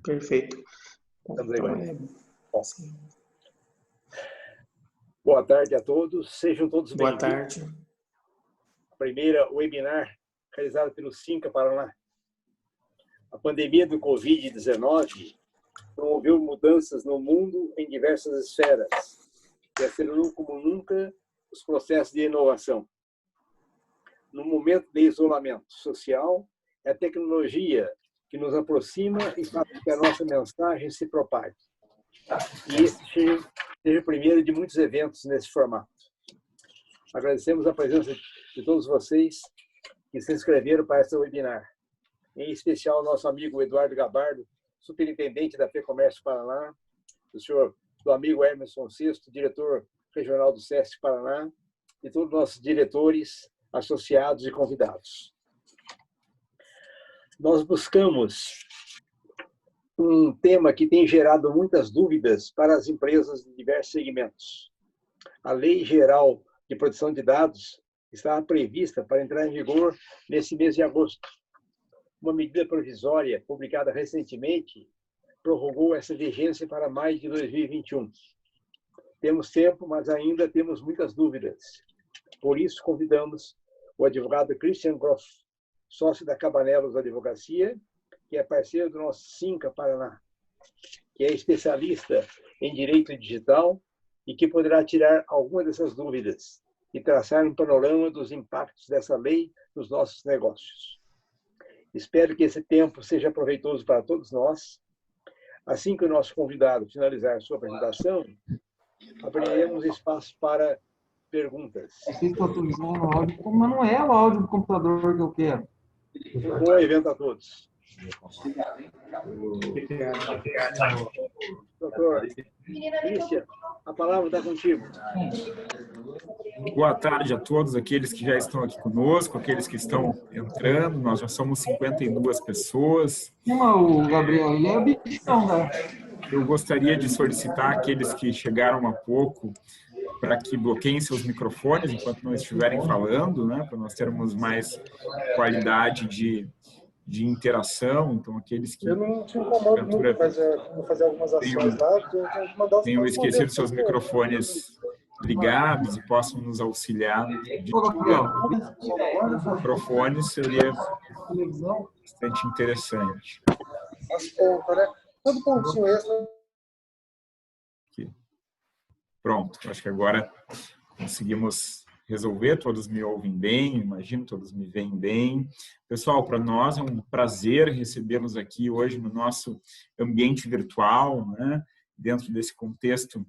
Perfeito. Estamos aí, Então, Bom. Boa tarde a todos, sejam todos boa bem-vindos. tarde. A primeira webinar realizada pelo Cinca Paraná. A pandemia do Covid-19 promoveu mudanças no mundo em diversas esferas e acelerou como nunca os processos de inovação. No momento de isolamento social, é a tecnologia que nos aproxima e faz com que a nossa mensagem se propague. E esse seja o primeiro de muitos eventos nesse formato. Agradecemos a presença de todos vocês que se inscreveram para essa webinar. Em especial, nosso amigo Eduardo Gabardo, superintendente da FEComércio Paraná, do amigo Emerson Sisto, diretor regional do SESC Paraná, e todos os nossos diretores, associados e convidados. Nós buscamos um tema que tem gerado muitas dúvidas para as empresas de diversos segmentos. A Lei Geral de Proteção de Dados estava prevista para entrar em vigor nesse mês de agosto. Uma medida provisória publicada recentemente prorrogou essa vigência para maio de 2021. Temos tempo, mas ainda temos muitas dúvidas. Por isso, convidamos o advogado Christian Groff, sócio da Cabanelos Advocacia, que é parceiro do nosso Cinca Paraná, que é especialista em direito digital e que poderá tirar algumas dessas dúvidas e traçar um panorama dos impactos dessa lei nos nossos negócios. Espero que esse tempo seja proveitoso para todos nós. Assim que o nosso convidado finalizar sua apresentação, abriremos espaço para perguntas. Estou atualizando o áudio, mas não é o áudio do computador que eu quero. Um bom evento a todos. Doutor Christian, a palavra está contigo. Boa tarde a todos aqueles que já estão aqui conosco, aqueles que estão entrando. Nós já somos 52 pessoas. O Gabriel, ele é bichão, né? Eu gostaria de solicitar aqueles que chegaram há pouco para que bloqueiem seus microfones enquanto não estiverem falando, né? Para nós termos mais qualidade de interação. Então, aqueles que... Eu não te incomodo muito fazer algumas ações lá. Tenham esquecido seus microfones ligados e possam nos auxiliar. Microfone seria bastante interessante. Todo pontinho extra. Aqui. Pronto, acho que agora conseguimos resolver, todos me ouvem bem, imagino, todos me veem bem. Pessoal, para nós é um prazer recebê-los aqui hoje no nosso ambiente virtual, né? Dentro desse contexto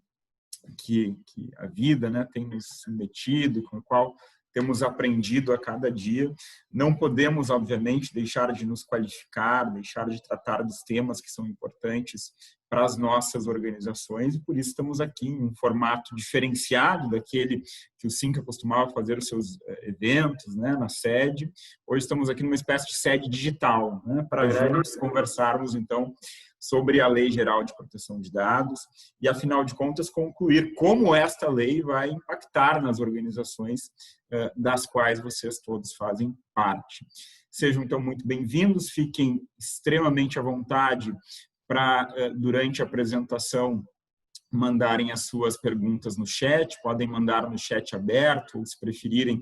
que a vida, né, tem nos metido, com o qual temos aprendido a cada dia. Não podemos, obviamente, deixar de nos qualificar, deixar de tratar dos temas que são importantes para as nossas organizações, e por isso estamos aqui em um formato diferenciado daquele que o Cinca costumava fazer os seus eventos, né, na sede. Hoje estamos aqui numa espécie de sede digital, né, para juntos conversarmos, então, sobre a Lei Geral de Proteção de Dados e, afinal de contas, concluir como esta lei vai impactar nas organizações das quais vocês todos fazem parte. Sejam, então, muito bem-vindos, fiquem extremamente à vontade para, durante a apresentação, mandarem as suas perguntas no chat, podem mandar no chat aberto, ou, se preferirem,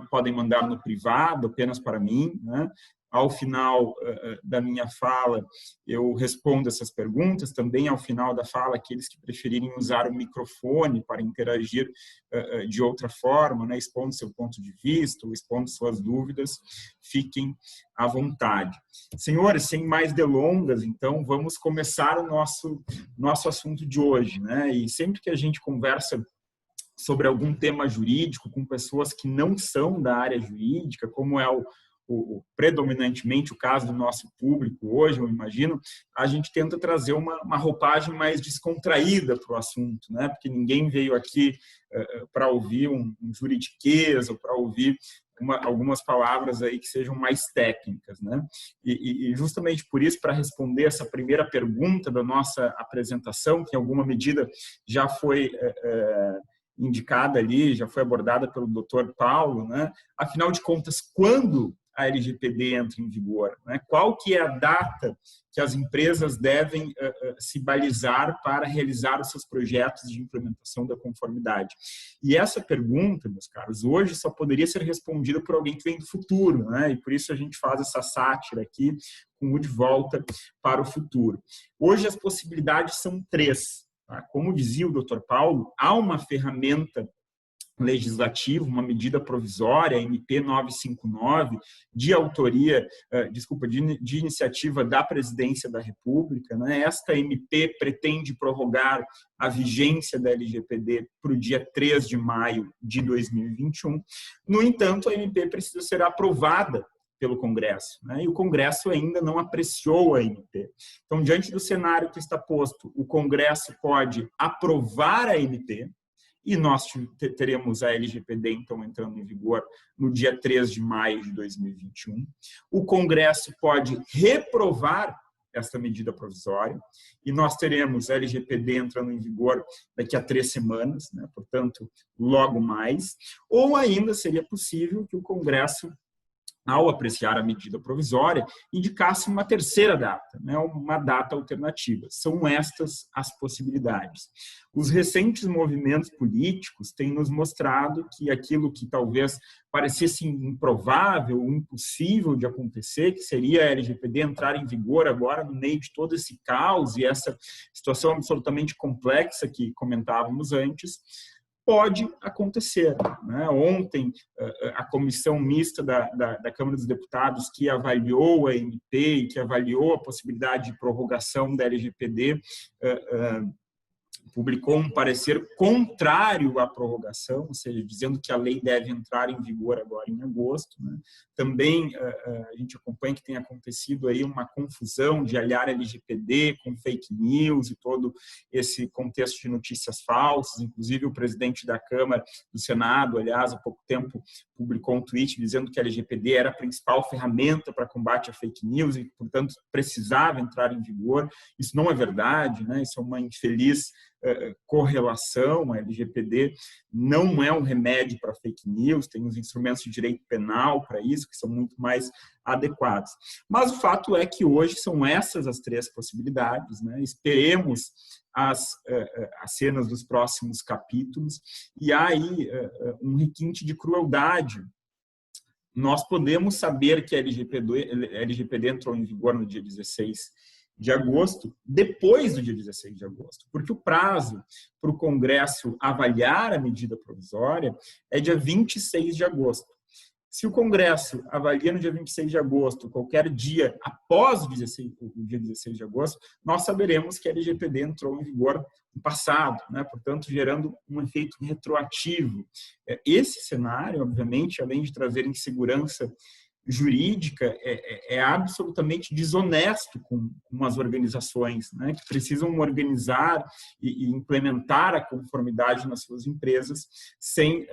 podem mandar no privado, apenas para mim, né? Ao final da minha fala, eu respondo essas perguntas. Também, ao final da fala, aqueles que preferirem usar o microfone para interagir de outra forma, né, expondo seu ponto de vista, ou expondo suas dúvidas, fiquem à vontade. Senhores, sem mais delongas, então, vamos começar o nosso assunto de hoje, né? E sempre que a gente conversa sobre algum tema jurídico com pessoas que não são da área jurídica, como é predominantemente o caso do nosso público hoje, eu imagino, a gente tenta trazer uma roupagem mais descontraída para o assunto, né? Porque ninguém veio aqui para ouvir um juridiquês ou para ouvir algumas palavras aí que sejam mais técnicas, né? E justamente por isso, para responder essa primeira pergunta da nossa apresentação, que em alguma medida já foi indicada ali, já foi abordada pelo Dr. Paulo, né? Afinal de contas, quando a LGPD entra em vigor? Né? Qual que é a data que as empresas devem se balizar para realizar os seus projetos de implementação da conformidade? E essa pergunta, meus caros, hoje só poderia ser respondida por alguém que vem do futuro, né? E por isso a gente faz essa sátira aqui, com o de volta para o futuro. Hoje as possibilidades são 3. Tá? Como dizia o Dr. Paulo, há uma ferramenta legislativa, uma medida provisória, MP 959, de autoria, de iniciativa da Presidência da República. Né? Esta MP pretende prorrogar a vigência da LGPD para o dia 3 de maio de 2021. No entanto, a MP precisa ser aprovada pelo Congresso, né? E o Congresso ainda não apreciou a MP. Então, diante do cenário que está posto, o Congresso pode aprovar a MP, e nós teremos a LGPD, então, entrando em vigor no dia 3 de maio de 2021. O Congresso pode reprovar esta medida provisória, e nós teremos a LGPD entrando em vigor daqui a 3 semanas, né? Portanto, logo mais. Ou ainda seria possível que o Congresso, ao apreciar a medida provisória, indicasse uma terceira data, né, uma data alternativa. São estas as possibilidades. Os recentes movimentos políticos têm nos mostrado que aquilo que talvez parecesse improvável, impossível de acontecer, que seria a LGPD entrar em vigor agora no meio de todo esse caos e essa situação absolutamente complexa que comentávamos antes, pode acontecer. Né? Ontem, a comissão mista da Câmara dos Deputados, que avaliou a MP e que avaliou a possibilidade de prorrogação da LGPD, publicou um parecer contrário à prorrogação, ou seja, dizendo que a lei deve entrar em vigor agora em agosto. Né? Também a gente acompanha que tem acontecido aí uma confusão de aliar LGPD com fake news e todo esse contexto de notícias falsas. Inclusive, o presidente da Câmara, do Senado, aliás, há pouco tempo, publicou um tweet dizendo que a LGPD era a principal ferramenta para combate a fake news e, portanto, precisava entrar em vigor. Isso não é verdade, né? Isso é uma infeliz correlação. A LGPD não é um remédio para fake news, tem os instrumentos de direito penal para isso, que são muito mais adequados. Mas o fato é que hoje são essas as 3 possibilidades, né? Esperemos as cenas dos próximos capítulos, e há aí um requinte de crueldade. Nós podemos saber que a LGPD entrou em vigor no dia 16 de agosto, depois do dia 16 de agosto, porque o prazo para o Congresso avaliar a medida provisória é dia 26 de agosto. Se o Congresso avalia no dia 26 de agosto, qualquer dia após o dia 16 de agosto, nós saberemos que a LGPD entrou em vigor no passado, né? Portanto, gerando um efeito retroativo. Esse cenário, obviamente, além de trazer insegurança jurídica, é absolutamente desonesto com as organizações, né, que precisam organizar e implementar a conformidade nas suas empresas sem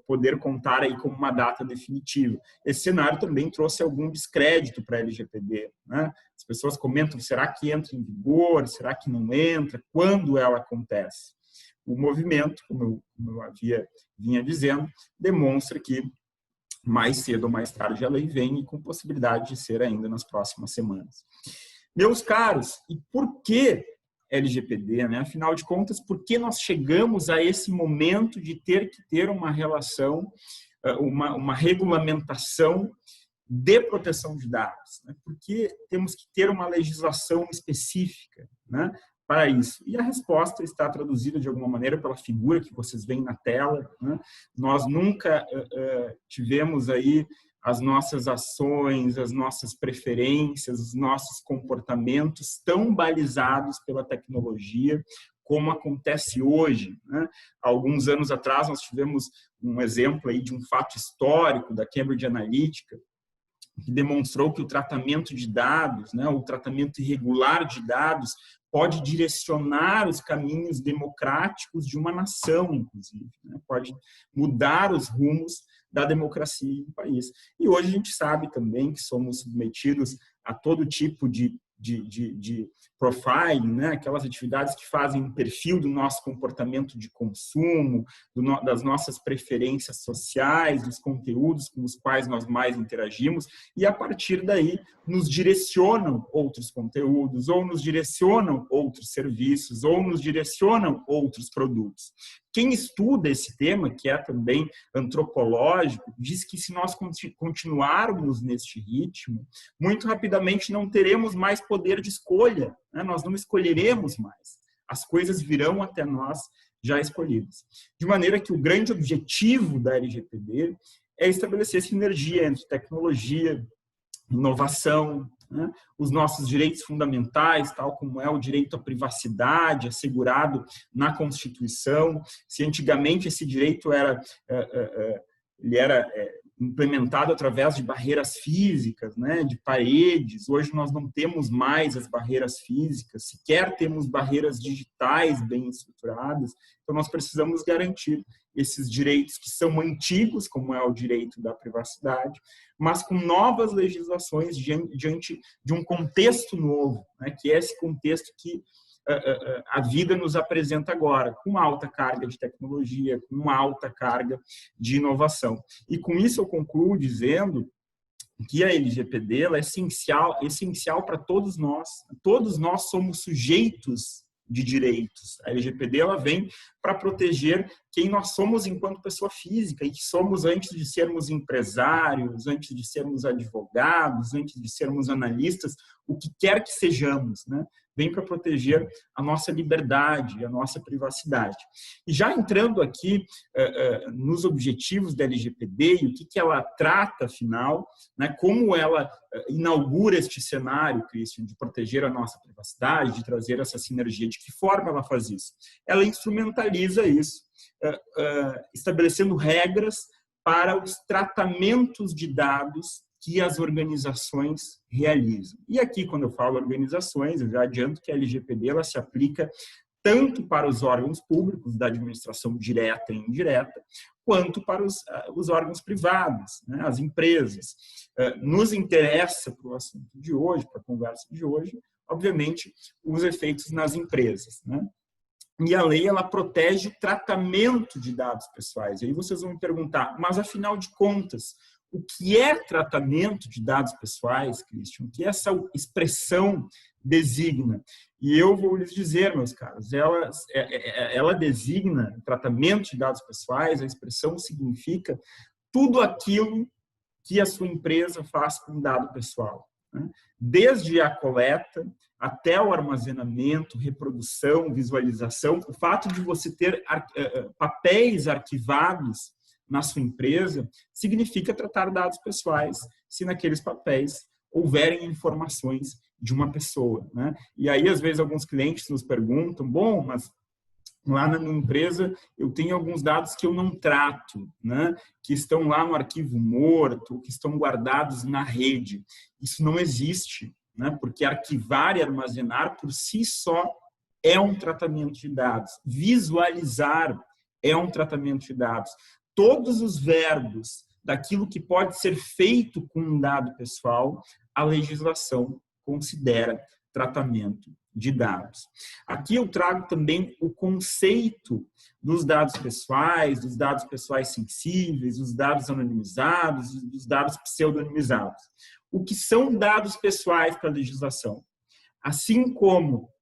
poder contar aí com uma data definitiva. Esse cenário também trouxe algum descrédito para a LGPD. Né? As pessoas comentam, será que entra em vigor? Será que não entra? Quando ela acontece? O movimento, como eu vinha dizendo, demonstra que mais cedo ou mais tarde a lei vem e com possibilidade de ser ainda nas próximas semanas. Meus caros, e por que LGPD? Né? Afinal de contas, por que nós chegamos a esse momento de ter que ter uma relação, uma regulamentação de proteção de dados? Né? Por que temos que ter uma legislação específica, né, para isso? E a resposta está traduzida de alguma maneira pela figura que vocês veem na tela. Né? Nós nunca tivemos aí as nossas ações, as nossas preferências, os nossos comportamentos tão balizados pela tecnologia como acontece hoje. Né? Há alguns anos atrás nós tivemos um exemplo aí de um fato histórico da Cambridge Analytica, que demonstrou que o tratamento de dados, né, o tratamento irregular de dados, pode direcionar os caminhos democráticos de uma nação, inclusive. Né? Pode mudar os rumos da democracia em um país. E hoje a gente sabe também que somos submetidos a todo tipo de de profiling, né? Aquelas atividades que fazem um perfil do nosso comportamento de consumo, das nossas preferências sociais, dos conteúdos com os quais nós mais interagimos, e a partir daí nos direcionam outros conteúdos, ou nos direcionam outros serviços, ou nos direcionam outros produtos. Quem estuda esse tema, que é também antropológico, diz que se nós continuarmos neste ritmo, muito rapidamente não teremos mais poder de escolha, né? Nós não escolheremos mais. As coisas virão até nós já escolhidas. De maneira que o grande objetivo da LGPD é estabelecer sinergia entre tecnologia, inovação, né? Os nossos direitos fundamentais, tal como é o direito à privacidade, assegurado na Constituição. Se antigamente esse direito era implementado através de barreiras físicas, né, de paredes, hoje nós não temos mais as barreiras físicas, sequer temos barreiras digitais bem estruturadas, então nós precisamos garantir esses direitos que são antigos, como é o direito da privacidade, mas com novas legislações diante de um contexto novo, né, que é esse contexto que a vida nos apresenta agora, com alta carga de tecnologia, com alta carga de inovação. E com isso eu concluo dizendo que a LGPD ela é essencial para todos nós. Todos nós somos sujeitos de direitos. A LGPD ela vem para proteger quem nós somos enquanto pessoa física, e que somos antes de sermos empresários, antes de sermos advogados, antes de sermos analistas, o que quer que sejamos, né? Vem para proteger a nossa liberdade, a nossa privacidade. E já entrando aqui nos objetivos da LGPD e o que ela trata, afinal, né, como ela inaugura este cenário, Christian, de proteger a nossa privacidade, de trazer essa sinergia, de que forma ela faz isso? Ela instrumentaliza isso, estabelecendo regras para os tratamentos de dados que as organizações realizam. E aqui, quando eu falo organizações, eu já adianto que a LGPD ela se aplica tanto para os órgãos públicos da administração direta e indireta, quanto para os órgãos privados, né, as empresas. Nos interessa para o assunto de hoje, para a conversa de hoje, obviamente, os efeitos nas empresas, né? E a lei ela protege o tratamento de dados pessoais. E aí vocês vão me perguntar, mas afinal de contas, o que é tratamento de dados pessoais, Christian? O que essa expressão designa? E eu vou lhes dizer, meus caros, ela designa tratamento de dados pessoais, a expressão significa tudo aquilo que a sua empresa faz com dado pessoal, né? Desde a coleta até o armazenamento, reprodução, visualização. O fato de você ter papéis arquivados na sua empresa significa tratar dados pessoais, se naqueles papéis houverem informações de uma pessoa, né? E aí, às vezes, alguns clientes nos perguntam, bom, mas lá na minha empresa eu tenho alguns dados que eu não trato, né? Que estão lá no arquivo morto, que estão guardados na rede. Isso não existe, né? Porque arquivar e armazenar por si só é um tratamento de dados. Visualizar é um tratamento de dados. Todos os verbos daquilo que pode ser feito com um dado pessoal, a legislação considera tratamento de dados. Aqui eu trago também o conceito dos dados pessoais sensíveis, dos dados anonimizados, dos dados pseudonimizados. O que são dados pessoais para a legislação? Assim como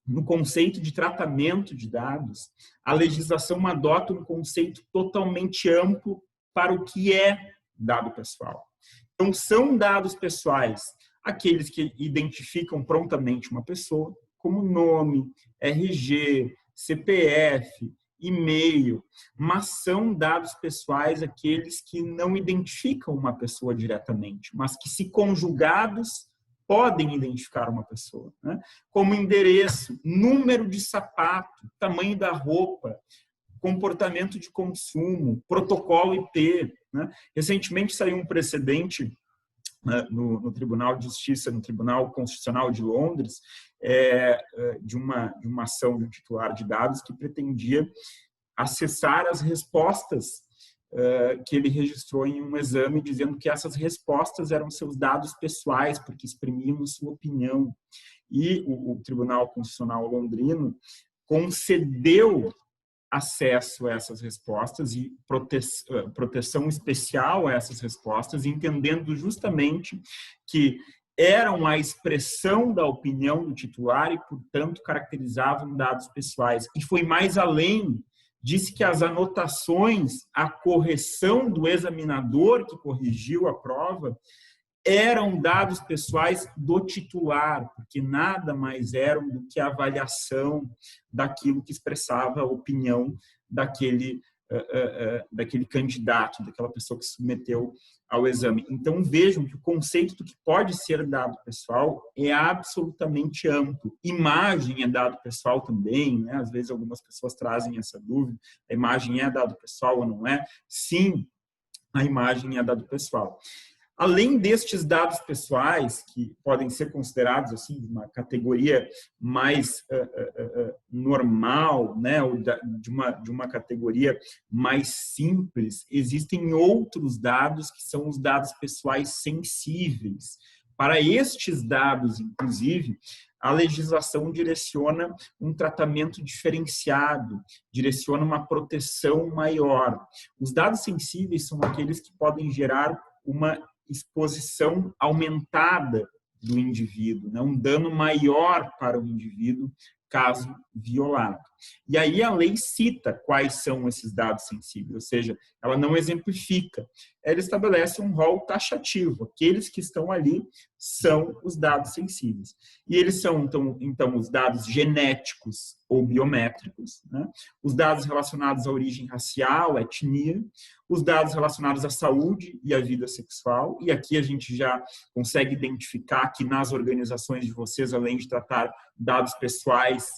no conceito de tratamento de dados, a legislação adota um conceito totalmente amplo para o que é dado pessoal. Então, são dados pessoais aqueles que identificam prontamente uma pessoa, como nome, RG, CPF, e-mail, mas são dados pessoais aqueles que não identificam uma pessoa diretamente, mas que, se conjugados, podem identificar uma pessoa, né? Como endereço, número de sapato, tamanho da roupa, comportamento de consumo, protocolo IP, né? Recentemente saiu um precedente, né, no Tribunal de Justiça, no Tribunal Constitucional de Londres, de uma ação de um titular de dados que pretendia acessar as respostas que ele registrou em um exame, dizendo que essas respostas eram seus dados pessoais, porque exprimiam sua opinião. E o Tribunal Constitucional londrino concedeu acesso a essas respostas e proteção especial a essas respostas, entendendo justamente que eram a expressão da opinião do titular e, portanto, caracterizavam dados pessoais. E foi mais além, disse que as anotações, a correção do examinador que corrigiu a prova, eram dados pessoais do titular, porque nada mais eram do que a avaliação daquilo que expressava a opinião daquele candidato, daquela pessoa que se submeteu ao exame. Então, vejam que o conceito do que pode ser dado pessoal é absolutamente amplo. Imagem é dado pessoal também, né? Às vezes algumas pessoas trazem essa dúvida, a imagem é dado pessoal ou não é? Sim, a imagem é dado pessoal. Além destes dados pessoais, que podem ser considerados assim, de uma categoria mais normal, né, ou de uma categoria mais simples, existem outros dados que são os dados pessoais sensíveis. Para estes dados, inclusive, a legislação direciona um tratamento diferenciado, direciona uma proteção maior. Os dados sensíveis são aqueles que podem gerar uma exposição aumentada do indivíduo, né? Um dano maior para o indivíduo caso violado. E aí a lei cita quais são esses dados sensíveis, ou seja, ela não exemplifica, ela estabelece um rol taxativo, aqueles que estão ali são os dados sensíveis. E eles são, então os dados genéticos ou biométricos, né? Os dados relacionados à origem racial, etnia, os dados relacionados à saúde e à vida sexual, e aqui a gente já consegue identificar que nas organizações de vocês, além de tratar dados pessoais,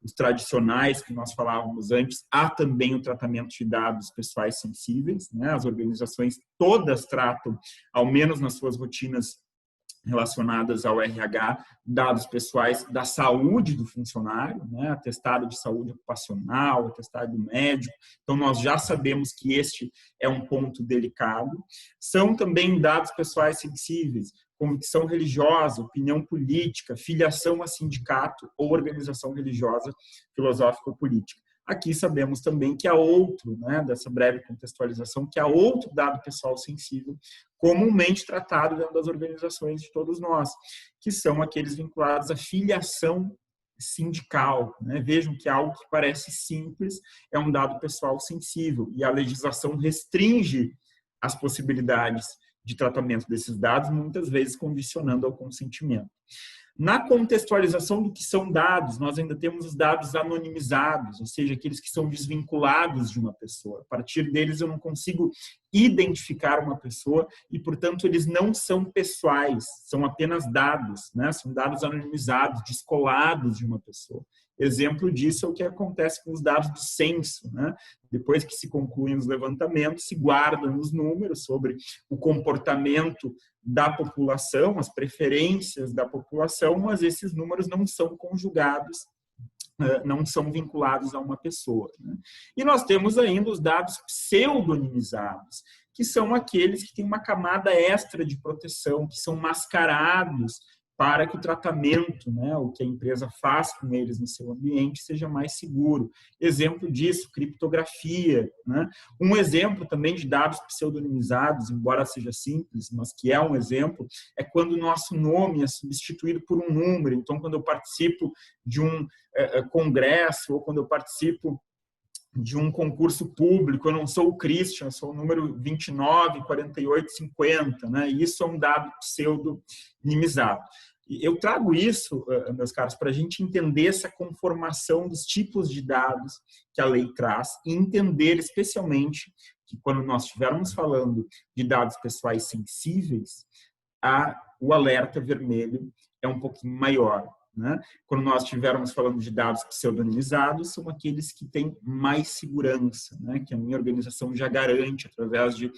os tradicionais que nós falávamos antes, há também o tratamento de dados pessoais sensíveis, né? As organizações todas tratam, ao menos nas suas rotinas relacionadas ao RH, dados pessoais da saúde do funcionário, né? Atestado de saúde ocupacional, atestado médico. Então, nós já sabemos que este é um ponto delicado. São também dados pessoais sensíveis, convicção religiosa, opinião política, filiação a sindicato ou organização religiosa, filosófica ou política. Aqui sabemos também que há outro, né, dessa breve contextualização, que há outro dado pessoal sensível comumente tratado dentro das organizações de todos nós, que são aqueles vinculados à filiação sindical, né? Vejam que algo que parece simples é um dado pessoal sensível e a legislação restringe as possibilidades de tratamento desses dados, muitas vezes condicionando ao consentimento. Na contextualização do que são dados, nós ainda temos os dados anonimizados, ou seja, aqueles que são desvinculados de uma pessoa. A partir deles eu não consigo identificar uma pessoa e, portanto, eles não são pessoais, são apenas dados, né? São dados anonimizados, descolados de uma pessoa. Exemplo disso é o que acontece com os dados do censo, né? Depois que se concluem os levantamentos, se guardam os números sobre o comportamento da população, as preferências da população, mas esses números não são conjugados, não são vinculados a uma pessoa, né? E nós temos ainda os dados pseudonimizados, que são aqueles que têm uma camada extra de proteção, que são mascarados para que o tratamento, né, o que a empresa faz com eles no seu ambiente, seja mais seguro. Exemplo disso, criptografia, né? Um exemplo também de dados pseudonimizados, embora seja simples, mas que é um exemplo, é quando o nosso nome é substituído por um número. Então, quando eu participo de um congresso ou quando eu participo de um concurso público, eu não sou o Christian, eu sou o número 294850, né? Isso é um dado pseudonimizado. Eu trago isso, meus caros, para a gente entender essa conformação dos tipos de dados que a lei traz e entender especialmente que quando nós estivermos falando de dados pessoais sensíveis, o alerta vermelho é um pouquinho maior, né? Quando nós estivermos falando de dados pseudonimizados, são aqueles que têm mais segurança, né? Que a minha organização já garante, através de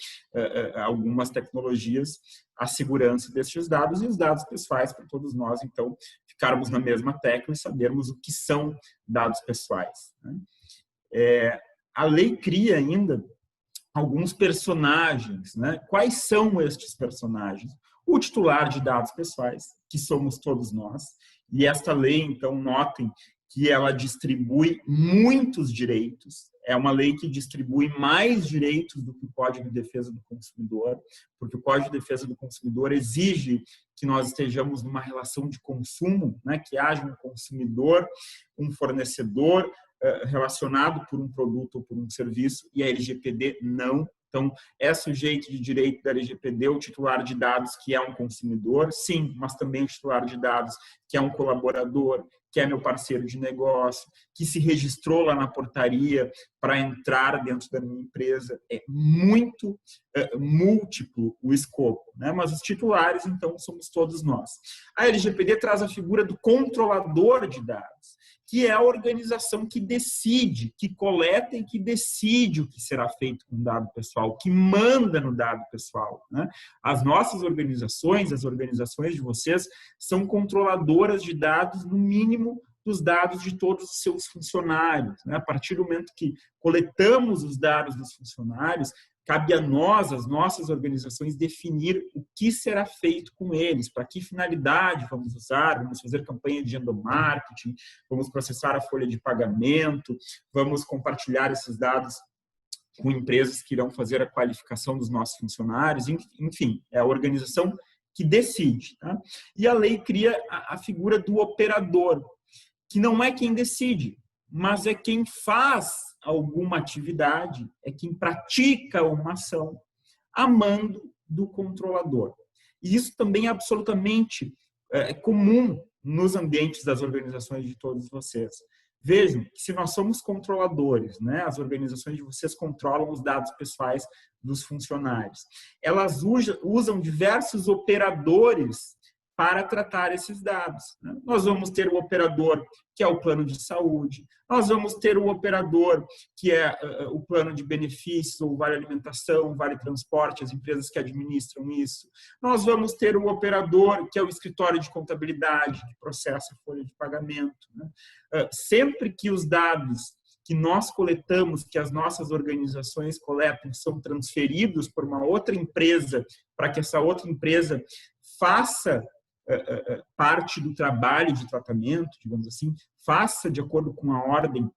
algumas tecnologias, a segurança destes dados e os dados pessoais para todos nós, então, ficarmos na mesma tecla e sabermos o que são dados pessoais, né? A lei cria ainda alguns personagens, né? Quais são estes personagens? O titular de dados pessoais, que somos todos nós, e esta lei, então, notem que ela distribui muitos direitos, é uma lei que distribui mais direitos do que o Código de Defesa do Consumidor, porque o Código de Defesa do Consumidor exige que nós estejamos numa relação de consumo, né? Que haja um consumidor, um fornecedor, relacionado por um produto ou por um serviço, e a LGPD não. Então, é sujeito de direito da LGPD o titular de dados que é um consumidor, sim, mas também o titular de dados que é um colaborador, que é meu parceiro de negócio, que se registrou lá na portaria para entrar dentro da minha empresa. É muito múltiplo o escopo, né? Mas os titulares, então, somos todos nós. A LGPD traz a figura do controlador de dados, que é a organização que decide, que coleta e que decide o que será feito com o dado pessoal, que manda no dado pessoal, né? As nossas organizações, as organizações de vocês, são controladoras de dados, no mínimo, dos dados de todos os seus funcionários, né? A partir do momento que coletamos os dados dos funcionários, cabe a nós, as nossas organizações, definir o que será feito com eles, para que finalidade vamos usar, vamos fazer campanha de endomarketing, vamos processar a folha de pagamento, vamos compartilhar esses dados com empresas que irão fazer a qualificação dos nossos funcionários, enfim, é a organização que decide, tá? E a lei cria a figura do operador, que não é quem decide, mas é quem faz alguma atividade, é quem pratica uma ação a mando do controlador. E isso também é absolutamente comum nos ambientes das organizações de todos vocês. Vejam que se nós somos controladores, né, as organizações de vocês controlam os dados pessoais dos funcionários. Elas usam diversos operadores para tratar esses dados, né? Nós vamos ter o operador, que é o plano de saúde, nós vamos ter o operador, que é o plano de benefícios, ou vale alimentação, vale transporte, as empresas que administram isso. Nós vamos ter o operador, que é o escritório de contabilidade, que processa a folha de pagamento, né? Sempre que os dados que nós coletamos, que as nossas organizações coletam, são transferidos por uma outra empresa, para que essa outra empresa faça parte do trabalho de tratamento, digamos assim, faça de acordo com a ordem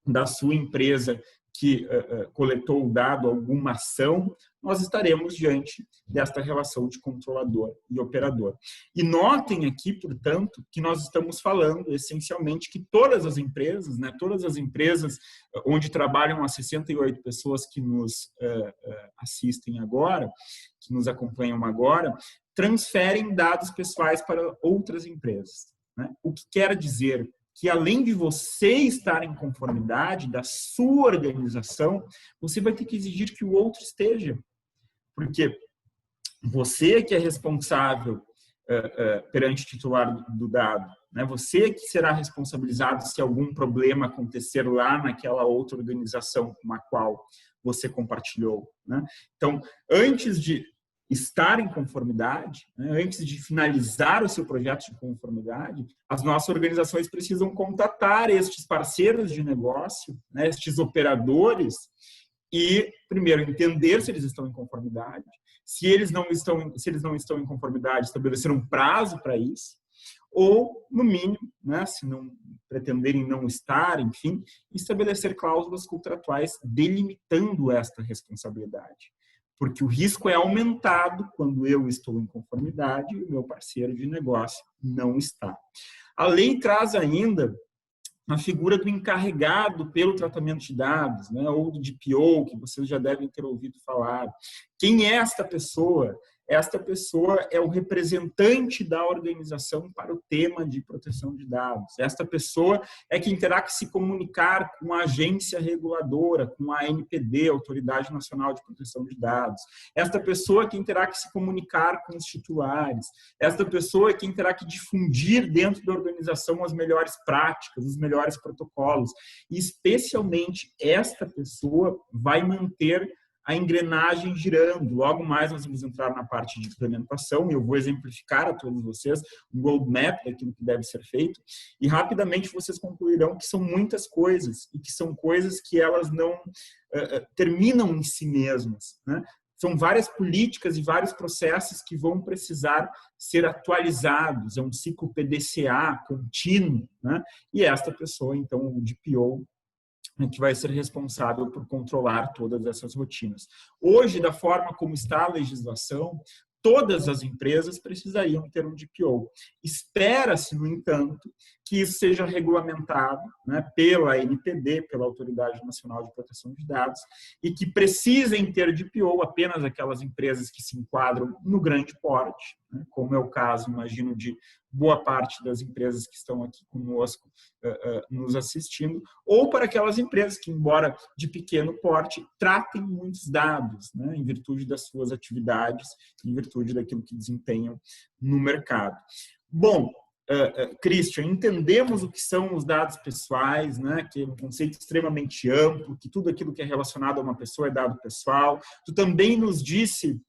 da sua empresa que coletou o dado, alguma ação, nós estaremos diante desta relação de controlador e operador. E notem aqui, portanto, que nós estamos falando essencialmente que todas as empresas, né, todas as empresas onde trabalham as 68 pessoas que nos assistem agora, que nos acompanham agora, transferem dados pessoais para outras empresas, né? O que quer dizer que, além de você estar em conformidade da sua organização, você vai ter que exigir que o outro esteja. Porque você que é responsável perante o titular do dado, né? Você que será responsabilizado se algum problema acontecer lá naquela outra organização com a qual você compartilhou, né? Então, antes de estar em conformidade, né, antes de finalizar o seu projeto de conformidade, as nossas organizações precisam contatar estes parceiros de negócio, né, estes operadores, e, primeiro, entender se eles estão em conformidade. Se eles não estão em conformidade, estabelecer um prazo para isso, ou, no mínimo, né, se não pretenderem não estar, enfim, estabelecer cláusulas contratuais delimitando esta responsabilidade. Porque o risco é aumentado quando eu estou em conformidade e o meu parceiro de negócio não está. A lei traz ainda a figura do encarregado pelo tratamento de dados, né, ou do DPO, que vocês já devem ter ouvido falar. Quem é esta pessoa? Esta pessoa é o representante da organização para o tema de proteção de dados. Esta pessoa é quem terá que se comunicar com a agência reguladora, com a ANPD, Autoridade Nacional de Proteção de Dados. Esta pessoa é quem terá que se comunicar com os titulares. Esta pessoa é quem terá que difundir dentro da organização as melhores práticas, os melhores protocolos. E, especialmente, esta pessoa vai manter a engrenagem girando. Logo mais nós vamos entrar na parte de implementação e eu vou exemplificar a todos vocês um roadmap daquilo que deve ser feito e rapidamente vocês concluirão que são muitas coisas e que são coisas que elas não terminam em si mesmas, né? São várias políticas e vários processos que vão precisar ser atualizados. É um ciclo PDCA contínuo, né? E esta pessoa, então, o DPO, que vai ser responsável por controlar todas essas rotinas. Hoje, da forma como está a legislação, todas as empresas precisariam ter um DPO. Espera-se, no entanto, que isso seja regulamentado, né, pela ANPD, pela Autoridade Nacional de Proteção de Dados, e que precisem ter DPO apenas aquelas empresas que se enquadram no grande porte, né, como é o caso, imagino, de boa parte das empresas que estão aqui conosco nos assistindo, ou para aquelas empresas que, embora de pequeno porte, tratem muitos dados, né, em virtude das suas atividades, em virtude daquilo que desempenham no mercado. Bom, Christian, entendemos o que são os dados pessoais, né, que é um conceito extremamente amplo, que tudo aquilo que é relacionado a uma pessoa é dado pessoal. Tu também nos disse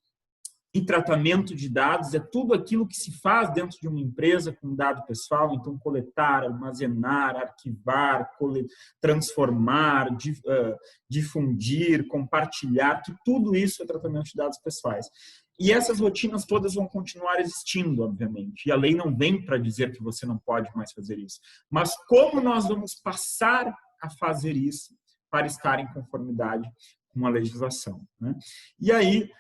que tratamento de dados é tudo aquilo que se faz dentro de uma empresa com dado pessoal, então coletar, armazenar, arquivar, transformar, difundir, compartilhar, que tudo isso é tratamento de dados pessoais. E essas rotinas todas vão continuar existindo, obviamente. E a lei não vem para dizer que você não pode mais fazer isso. Mas como nós vamos passar a fazer isso para estar em conformidade com a legislação, né? E aí,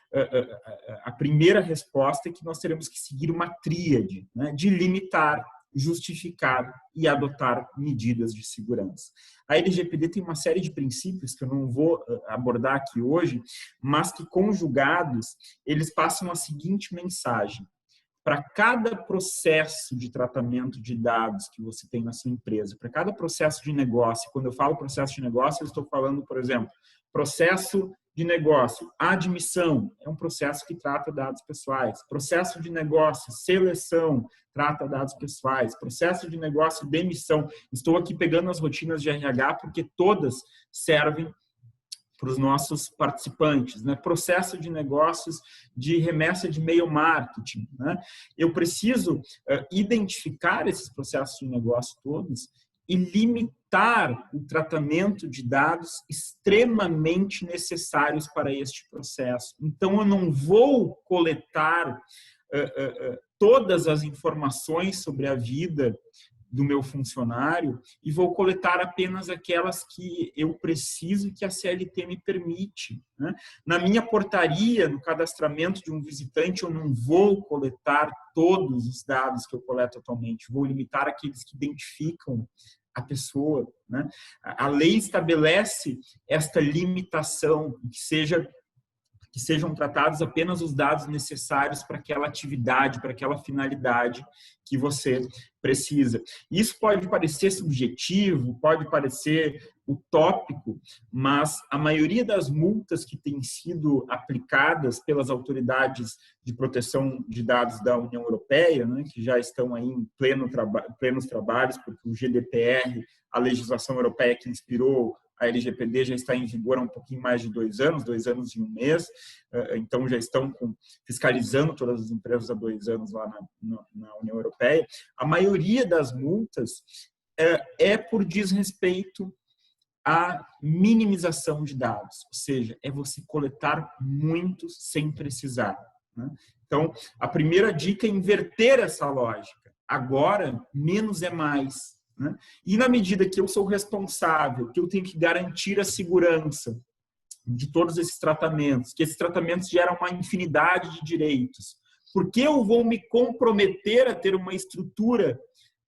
a primeira resposta é que nós teremos que seguir uma tríade, né, de limitar, justificar e adotar medidas de segurança. A LGPD tem uma série de princípios que eu não vou abordar aqui hoje, mas que, conjugados, eles passam a seguinte mensagem: para cada processo de tratamento de dados que você tem na sua empresa, para cada processo de negócio, quando eu falo processo de negócio, eu estou falando, por exemplo, processo de negócio, admissão, é um processo que trata dados pessoais. Processo de negócio, seleção, trata dados pessoais. Processo de negócio, demissão. Estou aqui pegando as rotinas de RH porque todas servem para os nossos participantes, né? Processo de negócios de remessa de e-mail marketing, né? Eu preciso identificar esses processos de negócio todos e limitar o tratamento de dados extremamente necessários para este processo. Então, eu não vou coletar todas as informações sobre a vida do meu funcionário e vou coletar apenas aquelas que eu preciso e que a CLT me permite, né? Na minha portaria, no cadastramento de um visitante, eu não vou coletar todos os dados que eu coleto atualmente, vou limitar aqueles que identificam a pessoa, né? A lei estabelece esta limitação, que sejam tratados apenas os dados necessários para aquela atividade, para aquela finalidade que você precisa. Isso pode parecer subjetivo, pode parecer utópico, mas a maioria das multas que têm sido aplicadas pelas autoridades de proteção de dados da União Europeia, né, que já estão aí em plenos trabalhos, porque o GDPR, a legislação europeia que inspirou a LGPD, já está em vigor há um pouquinho mais de 2 anos, 2 anos e 1 mês, então já estão fiscalizando todas as empresas há 2 anos lá na União Europeia. A maioria das multas é por desrespeito à minimização de dados, ou seja, é você coletar muitos sem precisar, né? Então, a primeira dica é inverter essa lógica. Agora, menos é mais, né? E na medida que eu sou responsável, que eu tenho que garantir a segurança de todos esses tratamentos, que esses tratamentos geram uma infinidade de direitos, por que eu vou me comprometer a ter uma estrutura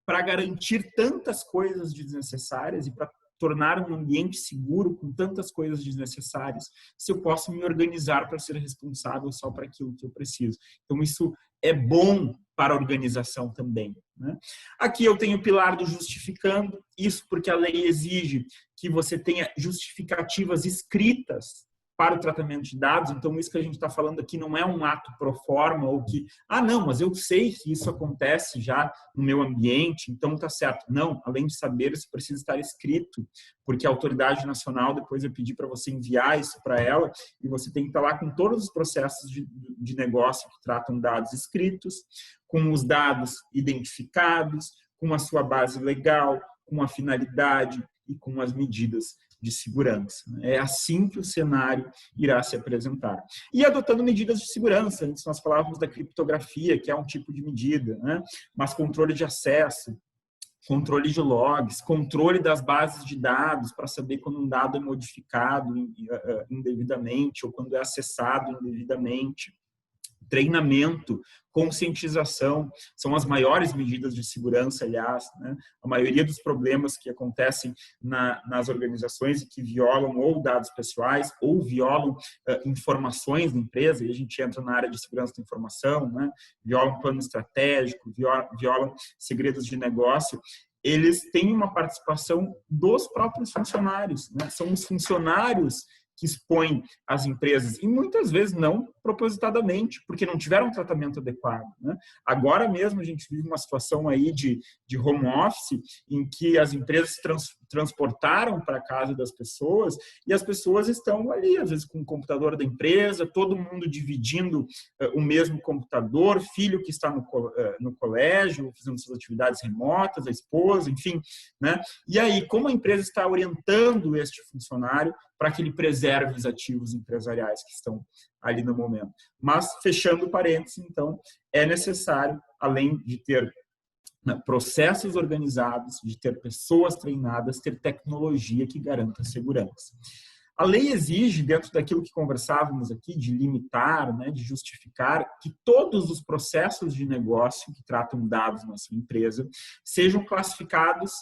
para garantir tantas coisas desnecessárias e para tornar um ambiente seguro com tantas coisas desnecessárias, se eu posso me organizar para ser responsável só para aquilo que eu preciso? Então, isso é bom para a organização também, né? Aqui eu tenho o pilar do justificando, isso porque a lei exige que você tenha justificativas escritas para o tratamento de dados. Então, isso que a gente está falando aqui não é um ato pro forma ou que, não, mas eu sei que isso acontece já no meu ambiente, então tá certo. Não, além de saber, isso precisa estar escrito, porque a autoridade nacional depois vai pedir para você enviar isso para ela e você tem que estar lá com todos os processos de negócio que tratam dados escritos, com os dados identificados, com a sua base legal, com a finalidade e com as medidas de segurança. É assim que o cenário irá se apresentar. E adotando medidas de segurança, antes nós falávamos da criptografia, que é um tipo de medida, né? Mas controle de acesso, controle de logs, controle das bases de dados para saber quando um dado é modificado indevidamente ou quando é acessado indevidamente. Treinamento, conscientização, são as maiores medidas de segurança, aliás, né? A maioria dos problemas que acontecem nas organizações e que violam ou dados pessoais ou violam informações da empresa, e a gente entra na área de segurança da informação, né? Violam plano estratégico, violam segredos de negócio, eles têm uma participação dos próprios funcionários, né? São os funcionários que expõem as empresas, e muitas vezes não propositadamente, porque não tiveram um tratamento adequado, né? Agora mesmo a gente vive uma situação aí de home office, em que as empresas transportaram para a casa das pessoas, e as pessoas estão ali, às vezes com o computador da empresa, todo mundo dividindo o mesmo computador, filho que está no colégio, fazendo suas atividades remotas, a esposa, enfim, né? E aí, como a empresa está orientando este funcionário para que ele preserve os ativos empresariais que estão ali no momento. Mas, fechando parênteses, então, é necessário, além de ter processos organizados, de ter pessoas treinadas, ter tecnologia que garanta a segurança. A lei exige, dentro daquilo que conversávamos aqui, de limitar, né, de justificar, que todos os processos de negócio que tratam dados na sua empresa sejam classificados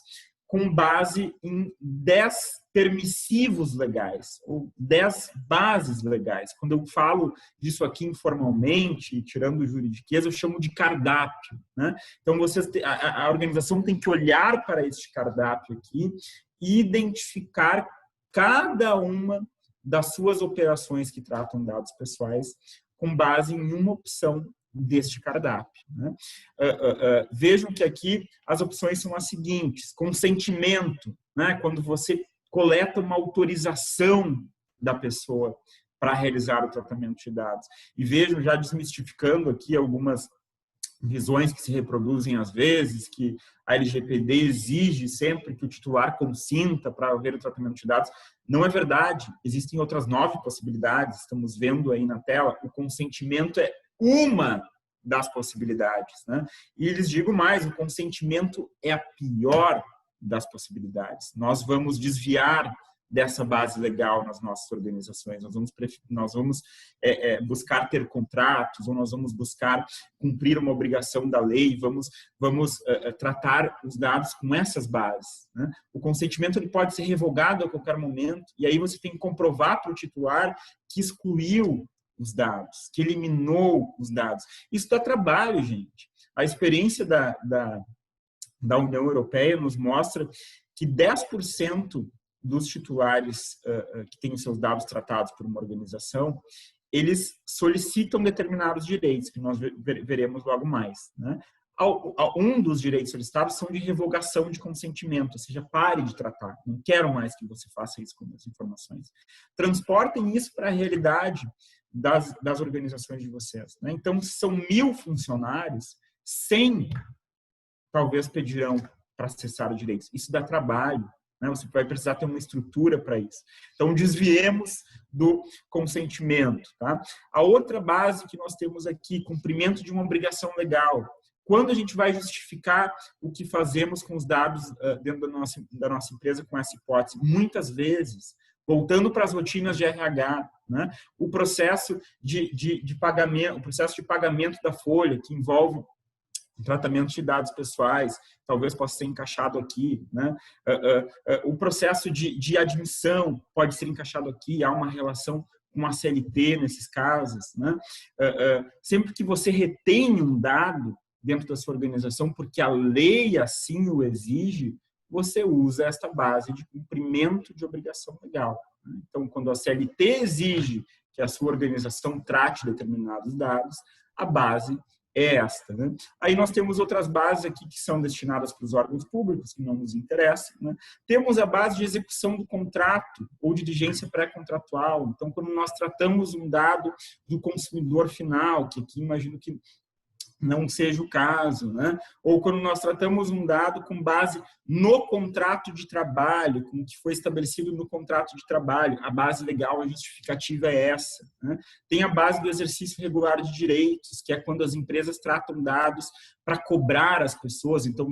com base em 10 permissivos legais, ou 10 bases legais. Quando eu falo disso aqui informalmente, tirando o juridiquês, eu chamo de cardápio, né? Então, a organização tem que olhar para este cardápio aqui e identificar cada uma das suas operações que tratam dados pessoais com base em uma opção deste cardápio, né? Vejam que aqui as opções são as seguintes: consentimento, né? Quando você coleta uma autorização da pessoa para realizar o tratamento de dados. E vejam, já desmistificando aqui algumas visões que se reproduzem às vezes, que a LGPD exige sempre que o titular consinta para haver o tratamento de dados. Não é verdade. Existem outras 9 possibilidades, estamos vendo aí na tela. O consentimento é uma das possibilidades, né? E lhes digo mais, o consentimento é a pior das possibilidades. Nós vamos desviar dessa base legal nas nossas organizações. Nós vamos buscar ter contratos, ou nós vamos buscar cumprir uma obrigação da lei, vamos tratar os dados com essas bases, né? O consentimento ele pode ser revogado a qualquer momento, e aí você tem que comprovar para o titular que excluiu os dados, que eliminou os dados. Isso dá trabalho, gente. A experiência da União Europeia nos mostra que 10% dos titulares que têm os seus dados tratados por uma organização, eles solicitam determinados direitos, que nós veremos logo mais, né? Um dos direitos solicitados são de revogação de consentimento, ou seja, pare de tratar, não quero mais que você faça isso com as informações. Transportem isso para a realidade das organizações de vocês, né? Então, são 1000 funcionários, 100 talvez pedirão para acessar os direitos. Isso dá trabalho, né? Você vai precisar ter uma estrutura para isso. Então, desviemos do consentimento, tá? A outra base que nós temos aqui, cumprimento de uma obrigação legal. Quando a gente vai justificar o que fazemos com os dados dentro da nossa empresa com essa hipótese? Muitas vezes, voltando para as rotinas de RH, né? O processo de pagamento, o processo de pagamento da folha, que envolve o tratamento de dados pessoais, talvez possa ser encaixado aqui, né? O processo de admissão pode ser encaixado aqui, há uma relação com a CLT nesses casos, né? Sempre que você retém um dado dentro da sua organização, porque a lei assim o exige, você usa esta base de cumprimento de obrigação legal, Então, quando a CLT exige que a sua organização trate determinados dados, a base é esta. Né? Aí nós temos outras bases aqui que são destinadas para os órgãos públicos, que não nos interessam. Né? Temos a base de execução do contrato ou de diligência pré-contratual. Então, quando nós tratamos um dado do consumidor final, que aqui imagino que não seja o caso, né? Ou quando nós tratamos um dado com base no contrato de trabalho, com o que foi estabelecido no contrato de trabalho, a base legal, a justificativa é essa. Né? Tem a base do exercício regular de direitos, que é quando as empresas tratam dados para cobrar as pessoas. Então,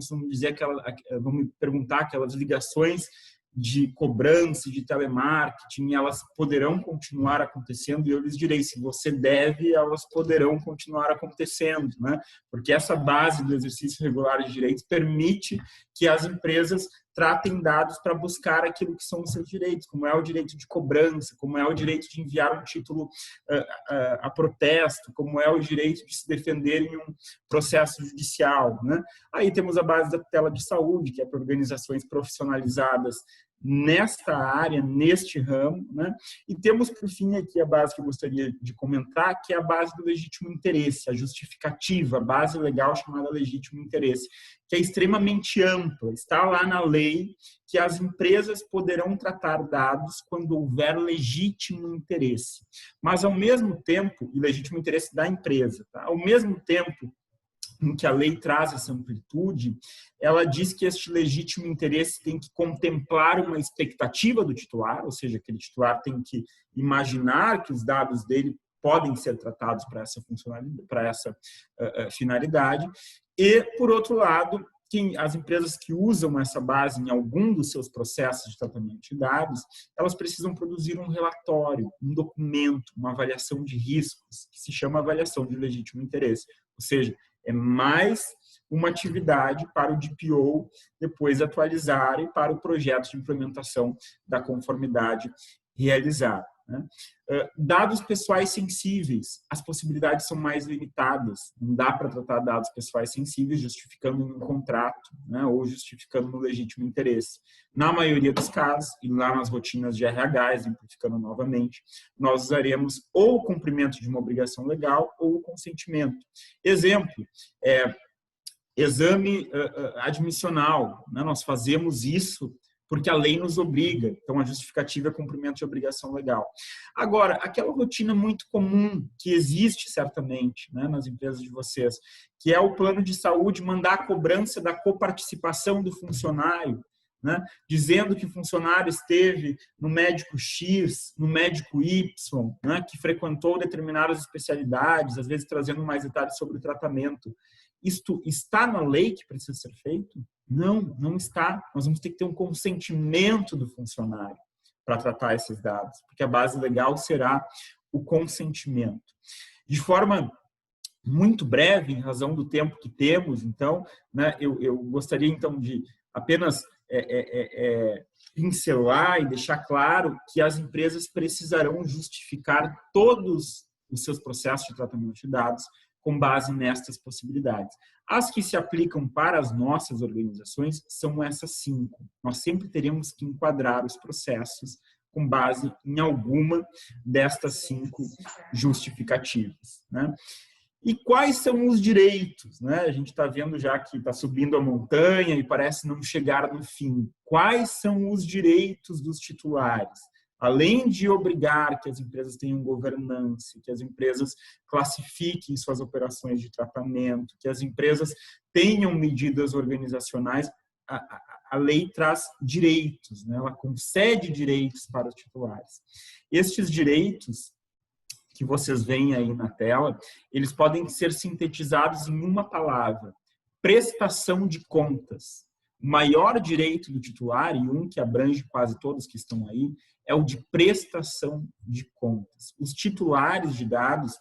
vão me perguntar aquelas ligações de cobrança, de telemarketing, elas poderão continuar acontecendo, e eu lhes direi, se você deve, elas poderão continuar acontecendo, né? Porque essa base do exercício regular de direitos permite que as empresas tratem dados para buscar aquilo que são os seus direitos, como é o direito de cobrança, como é o direito de enviar um título a protesto, como é o direito de se defender em um processo judicial, né? Aí temos a base da tutela de saúde, que é para organizações profissionalizadas nesta área, neste ramo, né? E temos, por fim, aqui a base que eu gostaria de comentar, que é a base do legítimo interesse, a justificativa, a base legal chamada legítimo interesse, que é extremamente ampla. Está lá na lei que as empresas poderão tratar dados quando houver legítimo interesse. Mas, ao mesmo tempo, e legítimo interesse da empresa, tá? Ao mesmo tempo em que a lei traz essa amplitude, ela diz que este legítimo interesse tem que contemplar uma expectativa do titular, ou seja, aquele titular tem que imaginar que os dados dele podem ser tratados para essa funcionalidade, para essa finalidade, e, por outro lado, que as empresas que usam essa base em algum dos seus processos de tratamento de dados, elas precisam produzir um relatório, um documento, uma avaliação de riscos, que se chama avaliação de legítimo interesse, ou seja, é mais uma atividade para o DPO depois atualizar e para o projeto de implementação da conformidade realizar. Né? Dados pessoais sensíveis, as possibilidades são mais limitadas. Não dá para tratar dados pessoais sensíveis justificando em um contrato, né, ou justificando no legítimo interesse. Na maioria dos casos, e lá nas rotinas de RH, exemplificando novamente, nós usaremos ou o cumprimento de uma obrigação legal ou o consentimento. Exemplo, exame admissional. Né, nós fazemos isso porque a lei nos obriga. Então, a justificativa é cumprimento de obrigação legal. Agora, aquela rotina muito comum, que existe certamente, né, nas empresas de vocês, que é o plano de saúde mandar a cobrança da coparticipação do funcionário, né, dizendo que o funcionário esteve no médico X, no médico Y, né, que frequentou determinadas especialidades, às vezes trazendo mais detalhes sobre o tratamento. Isto está na lei que precisa ser feito? Não, não está. Nós vamos ter que ter um consentimento do funcionário para tratar esses dados, porque a base legal será o consentimento. De forma muito breve, em razão do tempo que temos, então, né, eu gostaria, então, de apenas pincelar e deixar claro que as empresas precisarão justificar todos os seus processos de tratamento de dados com base nestas possibilidades. As que se aplicam para as nossas organizações são essas 5. Nós sempre teremos que enquadrar os processos com base em alguma destas 5 justificativas. Né? E quais são os direitos? Né? A gente está vendo já que está subindo a montanha e parece não chegar no fim. Quais são os direitos dos titulares? Além de obrigar que as empresas tenham governança, que as empresas classifiquem suas operações de tratamento, que as empresas tenham medidas organizacionais, a lei traz direitos, né? Ela concede direitos para os titulares. Estes direitos que vocês veem aí na tela, eles podem ser sintetizados em uma palavra: prestação de contas. O maior direito do titular, e um que abrange quase todos que estão aí, é o de prestação de contas. Os titulares de dados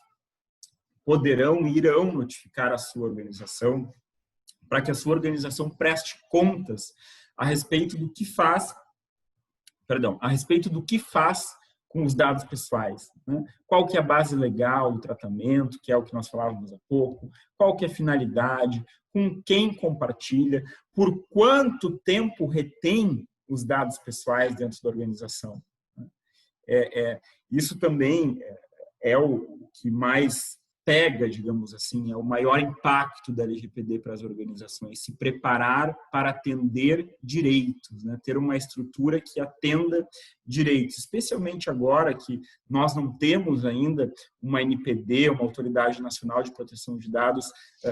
poderão e irão notificar a sua organização para que a sua organização preste contas a respeito do que faz, com os dados pessoais. Né? Qual que é a base legal do tratamento, que é o que nós falávamos há pouco, qual que é a finalidade, com quem compartilha, por quanto tempo retém os dados pessoais dentro da organização. Isso também é o que mais pega, digamos assim, é o maior impacto da LGPD para as organizações, se preparar para atender direitos, né? Ter uma estrutura que atenda direitos, especialmente agora que nós não temos ainda uma NPD, uma Autoridade Nacional de Proteção de Dados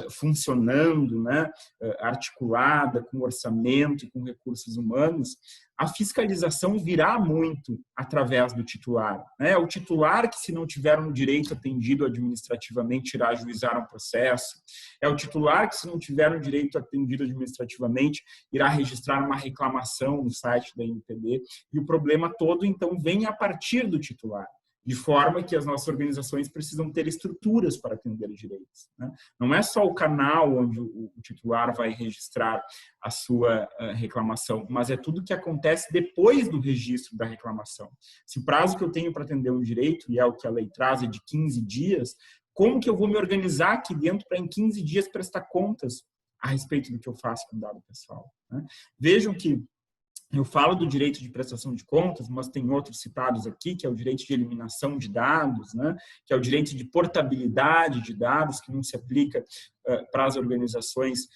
funcionando, né? Articulada, com orçamento e com recursos humanos. A fiscalização virá muito através do titular. É o titular que, se não tiver um direito atendido administrativamente, irá ajuizar um processo. É o titular que, se não tiver um direito atendido administrativamente, irá registrar uma reclamação no site da NPD. E o problema todo, então, vem a partir do titular, de forma que as nossas organizações precisam ter estruturas para atender direitos, né? Não é só o canal onde o titular vai registrar a sua reclamação, mas é tudo que acontece depois do registro da reclamação. Se o prazo que eu tenho para atender um direito, e é o que a lei traz, é de 15 dias, como que eu vou me organizar aqui dentro para, em 15 dias, prestar contas a respeito do que eu faço com o dado pessoal, né? Vejam que eu falo do direito de prestação de contas, mas tem outros citados aqui, que é o direito de eliminação de dados, né? Que é o direito de portabilidade de dados, que não se aplica para as organizações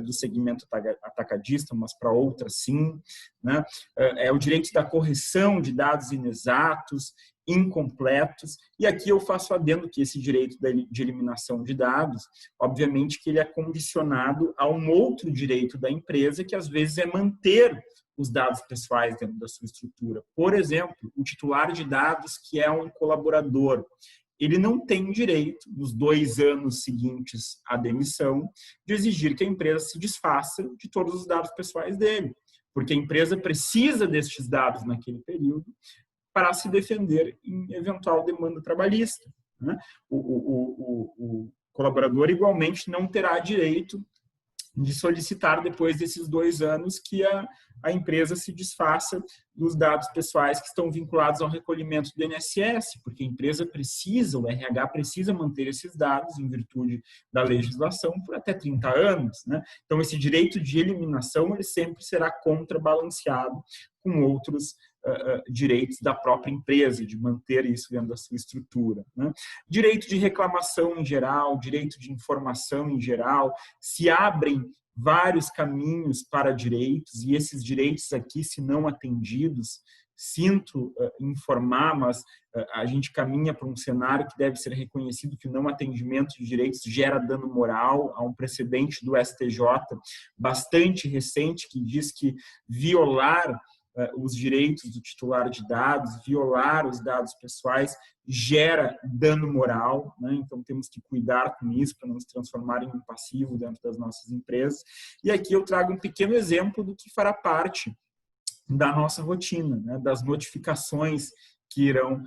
do segmento atacadista, mas para outras sim, né? É o direito da correção de dados inexatos, incompletos, e aqui eu faço adendo que esse direito de eliminação de dados, obviamente que ele é condicionado a um outro direito da empresa, que às vezes é manter os dados pessoais dentro da sua estrutura. Por exemplo, o titular de dados, que é um colaborador, ele não tem direito, nos 2 anos seguintes à demissão, de exigir que a empresa se desfaça de todos os dados pessoais dele, porque a empresa precisa destes dados naquele período para se defender em eventual demanda trabalhista, né? O colaborador, igualmente, não terá direito de solicitar, depois desses 2 anos, que a empresa se desfaça dos dados pessoais que estão vinculados ao recolhimento do INSS, porque a empresa precisa, o RH precisa manter esses dados em virtude da legislação por até 30 anos, né? Então, esse direito de eliminação, ele sempre será contrabalanceado com outros direitos da própria empresa, de manter isso dentro da sua estrutura, né? Direito de reclamação em geral, direito de informação em geral, se abrem vários caminhos para direitos, e esses direitos aqui, se não atendidos, sinto informar, mas a gente caminha para um cenário que deve ser reconhecido que o não atendimento de direitos gera dano moral. Há um precedente do STJ bastante recente que diz que violar os direitos do titular de dados, violar os dados pessoais, gera dano moral, né? Então temos que cuidar com isso para não se transformar em um passivo dentro das nossas empresas. E aqui eu trago um pequeno exemplo do que fará parte da nossa rotina, né? Das notificações que irão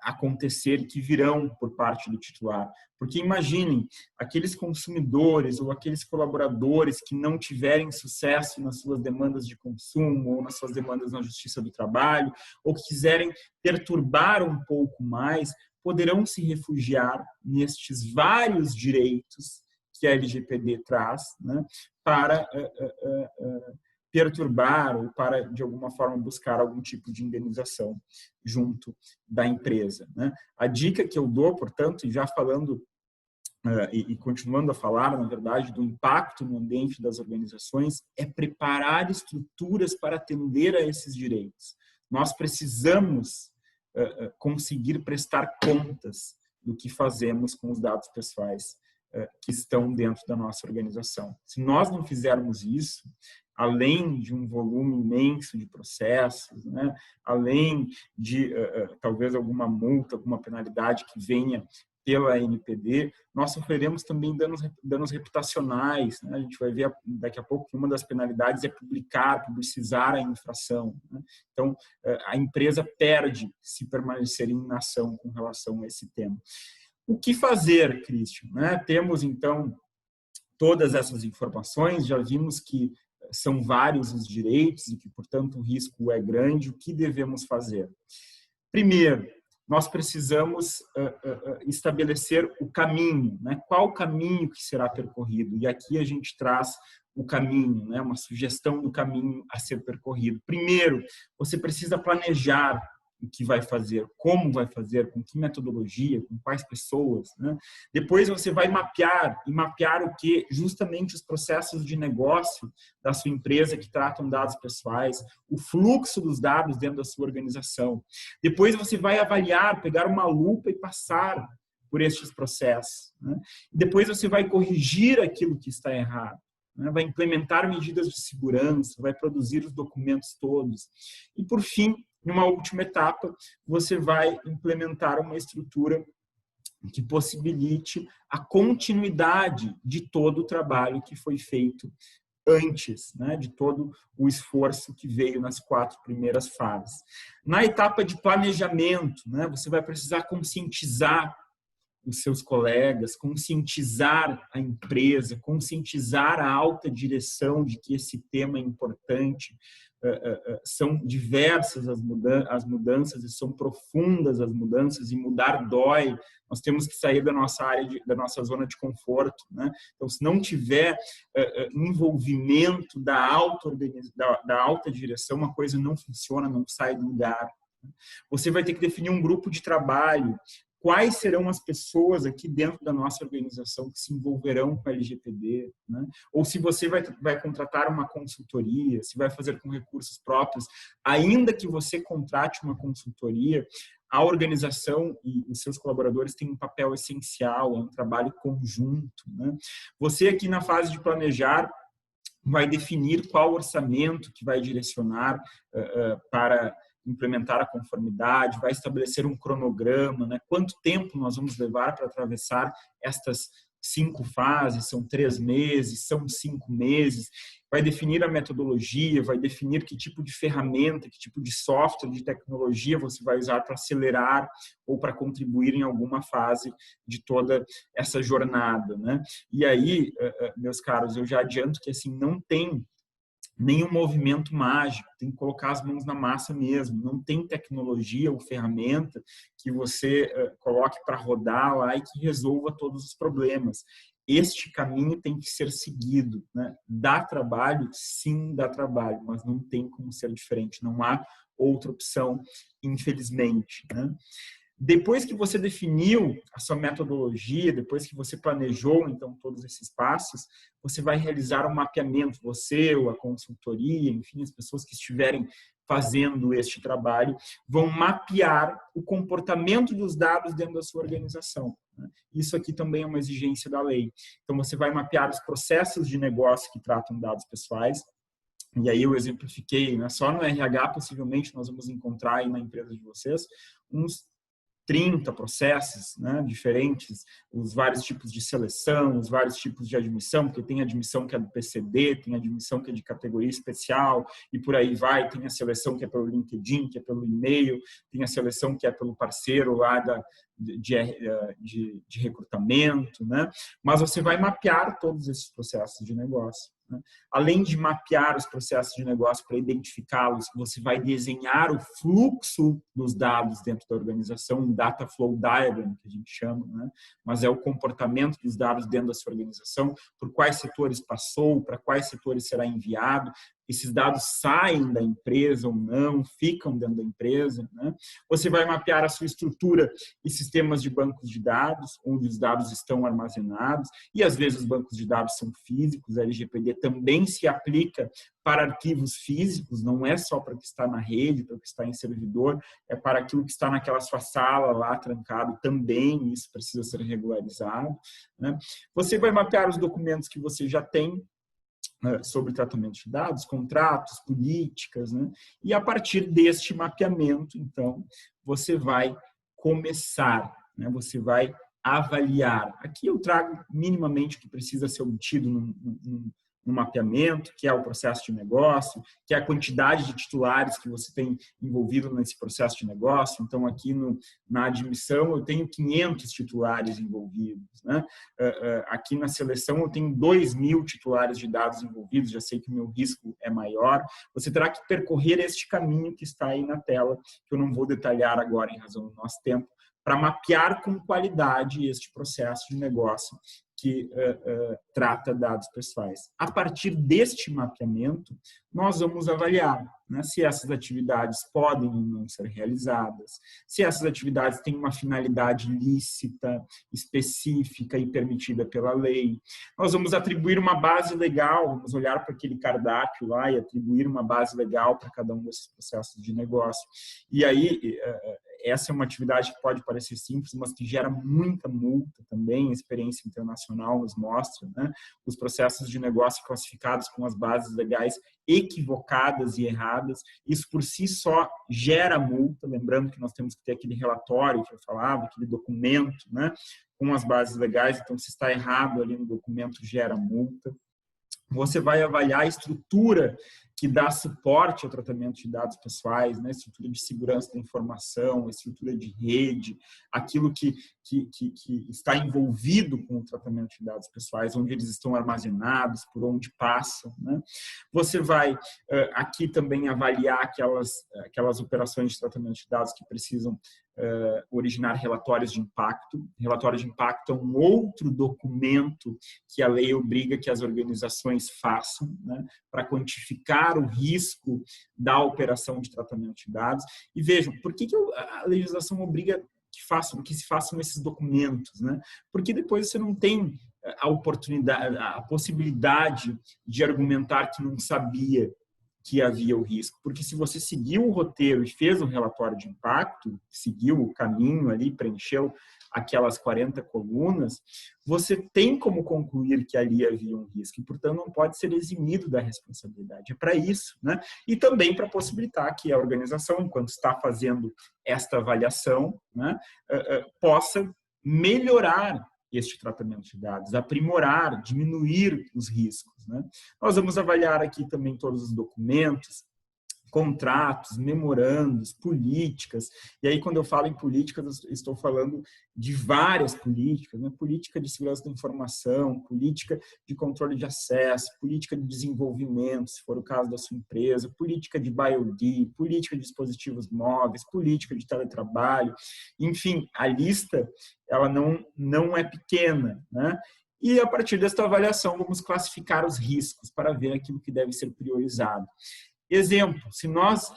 acontecer, que virão por parte do titular. Porque imaginem, aqueles consumidores ou aqueles colaboradores que não tiverem sucesso nas suas demandas de consumo ou nas suas demandas na Justiça do Trabalho, ou que quiserem perturbar um pouco mais, poderão se refugiar nestes vários direitos que a LGPD traz, né, para perturbar ou para, de alguma forma, buscar algum tipo de indenização junto da empresa, né? A dica que eu dou, portanto, e já falando e continuando a falar, na verdade, do impacto no ambiente das organizações, é preparar estruturas para atender a esses direitos. Nós precisamos conseguir prestar contas do que fazemos com os dados pessoais que estão dentro da nossa organização. Se nós não fizermos isso, além de um volume imenso de processos, né? Além de talvez alguma multa, alguma penalidade que venha pela NPD, nós sofreremos também danos reputacionais, né? A gente vai ver daqui a pouco que uma das penalidades é publicizar a infração, né? Então, a empresa perde se permanecer em inação com relação a esse tema. O que fazer, Christian, né? Temos, então, todas essas informações, já vimos que são vários os direitos e que, portanto, o risco é grande. O que devemos fazer? Primeiro, nós precisamos estabelecer o caminho, né? Qual o caminho que será percorrido? E aqui a gente traz o caminho, né? Uma sugestão do caminho a ser percorrido. Primeiro, você precisa planejar o que vai fazer, como vai fazer, com que metodologia, com quais pessoas, né? Depois você vai mapear, e mapear o que? Justamente os processos de negócio da sua empresa que tratam dados pessoais, o fluxo dos dados dentro da sua organização. Depois você vai avaliar, pegar uma lupa e passar por estes processos, né? Depois você vai corrigir aquilo que está errado, né? Vai implementar medidas de segurança, vai produzir os documentos todos. E, por fim, numa última etapa, você vai implementar uma estrutura que possibilite a continuidade de todo o trabalho que foi feito antes, né, de todo o esforço que veio nas 4 primeiras fases. Na etapa de planejamento, né, você vai precisar conscientizar os seus colegas, conscientizar a empresa, conscientizar a alta direção de que esse tema é importante. São diversas as mudanças e são profundas as mudanças, e mudar dói. Nós temos que sair da nossa área, da nossa zona de conforto, né? Então, se não tiver envolvimento da alta direção, uma coisa não funciona, não sai do lugar. Você vai ter que definir um grupo de trabalho. Quais serão as pessoas aqui dentro da nossa organização que se envolverão com a LGPD, né? Ou se você vai contratar uma consultoria, se vai fazer com recursos próprios, ainda que você contrate uma consultoria, a organização e os seus colaboradores têm um papel essencial, é um trabalho conjunto, né? Você aqui na fase de planejar vai definir qual orçamento que vai direcionar para implementar a conformidade, vai estabelecer um cronograma, né? Quanto tempo nós vamos levar para atravessar estas 5 fases, são 3 meses, são 5 meses, vai definir a metodologia, vai definir que tipo de ferramenta, que tipo de software, de tecnologia você vai usar para acelerar ou para contribuir em alguma fase de toda essa jornada, né? E aí, meus caros, eu já adianto que assim, não tem nenhum movimento mágico, tem que colocar as mãos na massa mesmo, não tem tecnologia ou ferramenta que você coloque para rodar lá e que resolva todos os problemas. Este caminho tem que ser seguido, né? Dá trabalho? Sim, dá trabalho, mas não tem como ser diferente, não há outra opção, infelizmente, né? Depois que você definiu a sua metodologia, depois que você planejou, então, todos esses passos, você vai realizar um mapeamento, você ou a consultoria, enfim, as pessoas que estiverem fazendo este trabalho, vão mapear o comportamento dos dados dentro da sua organização. Isso aqui também é uma exigência da lei. Então, você vai mapear os processos de negócio que tratam dados pessoais. E aí eu exemplifiquei, né? Só no RH, possivelmente, nós vamos encontrar aí na empresa de vocês uns 30 processos, né, diferentes, os vários tipos de seleção, os vários tipos de admissão, porque tem admissão que é do PCD, tem admissão que é de categoria especial, e por aí vai, tem a seleção que é pelo LinkedIn, que é pelo e-mail, tem a seleção que é pelo parceiro lá de recrutamento, né? Mas você vai mapear todos esses processos de negócio, né? Além de mapear os processos de negócio para identificá-los, você vai desenhar o fluxo dos dados dentro da organização, um data flow diagram, que a gente chama, né? Mas é o comportamento dos dados dentro da sua organização, por quais setores passou, para quais setores será enviado, esses dados saem da empresa ou não, ficam dentro da empresa, né? Você vai mapear a sua estrutura e sistemas de bancos de dados, onde os dados estão armazenados, e às vezes os bancos de dados são físicos, a LGPD também se aplica para arquivos físicos, não é só para o que está na rede, para o que está em servidor, é para aquilo que está naquela sua sala lá trancado também, isso precisa ser regularizado, né? Você vai mapear os documentos que você já tem sobre tratamento de dados, contratos, políticas, né? E a partir deste mapeamento, então, você vai começar, né? Você vai avaliar. Aqui eu trago minimamente o que precisa ser obtido no mapeamento, que é o processo de negócio, que é a quantidade de titulares que você tem envolvido nesse processo de negócio. Então, aqui na admissão, eu tenho 500 titulares envolvidos, né? Aqui na seleção, eu tenho 2.000 titulares de dados envolvidos, já sei que o meu risco é maior. Você terá que percorrer este caminho que está aí na tela, que eu não vou detalhar agora em razão do nosso tempo, para mapear com qualidade este processo de negócio, que trata dados pessoais. A partir deste mapeamento, nós vamos avaliar, né, se essas atividades podem ou não ser realizadas, se essas atividades têm uma finalidade lícita, específica e permitida pela lei. Nós vamos atribuir uma base legal, vamos olhar para aquele cardápio lá e atribuir uma base legal para cada um desses processos de negócio. E aí, essa é uma atividade que pode parecer simples, mas que gera muita multa também. A experiência internacional nos mostra, né? Os processos de negócio classificados com as bases legais equivocadas e erradas, isso por si só gera multa. Lembrando que nós temos que ter aquele relatório que eu falava, aquele documento, né, com as bases legais. Então, se está errado ali no documento, gera multa. Você vai avaliar a estrutura que dá suporte ao tratamento de dados pessoais, né? Estrutura de segurança da informação, estrutura de rede, aquilo que está envolvido com o tratamento de dados pessoais, onde eles estão armazenados, por onde passam, né? Você vai aqui também avaliar aquelas operações de tratamento de dados que precisam originar relatórios de impacto. Relatório de impacto é um outro documento que a lei obriga que as organizações façam, né, para quantificar o risco da operação de tratamento de dados. E vejam, por que a legislação obriga que se façam esses documentos, né? Porque depois você não tem a oportunidade, a possibilidade de argumentar que não sabia que havia o risco. Porque se você seguiu o roteiro e fez um relatório de impacto, seguiu o caminho ali, preencheu aquelas 40 colunas, você tem como concluir que ali havia um risco e, portanto, não pode ser eximido da responsabilidade. É para isso, né? E também para possibilitar que a organização, enquanto está fazendo esta avaliação, né, possa melhorar este tratamento de dados, aprimorar, diminuir os riscos, né? Nós vamos avaliar aqui também todos os documentos, contratos, memorandos, políticas. E aí, quando eu falo em políticas, eu estou falando de várias políticas, né? Política de segurança da informação, política de controle de acesso, política de desenvolvimento, se for o caso da sua empresa, política de BioD, política de dispositivos móveis, política de teletrabalho. Enfim, a lista ela não é pequena, né? E, a partir desta avaliação, vamos classificar os riscos para ver aquilo que deve ser priorizado. Exemplo, se nós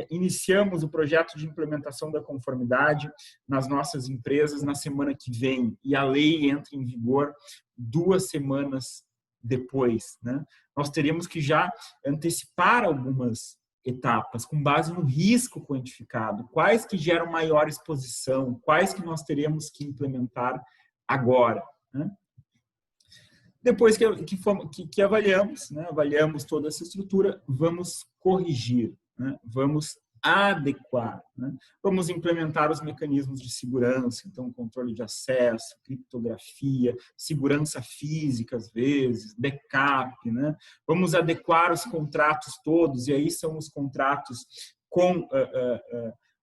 iniciamos o projeto de implementação da conformidade nas nossas empresas na semana que vem e a lei entra em vigor 2 semanas depois, né? Nós teríamos que já antecipar algumas etapas com base no risco quantificado, quais que geram maior exposição, quais que nós teremos que implementar agora, né? Depois que avaliamos, né, avaliamos toda essa estrutura, vamos corrigir, né, vamos adequar, né, vamos implementar os mecanismos de segurança, então controle de acesso, criptografia, segurança física às vezes, backup, né, vamos adequar os contratos todos, e aí são os contratos com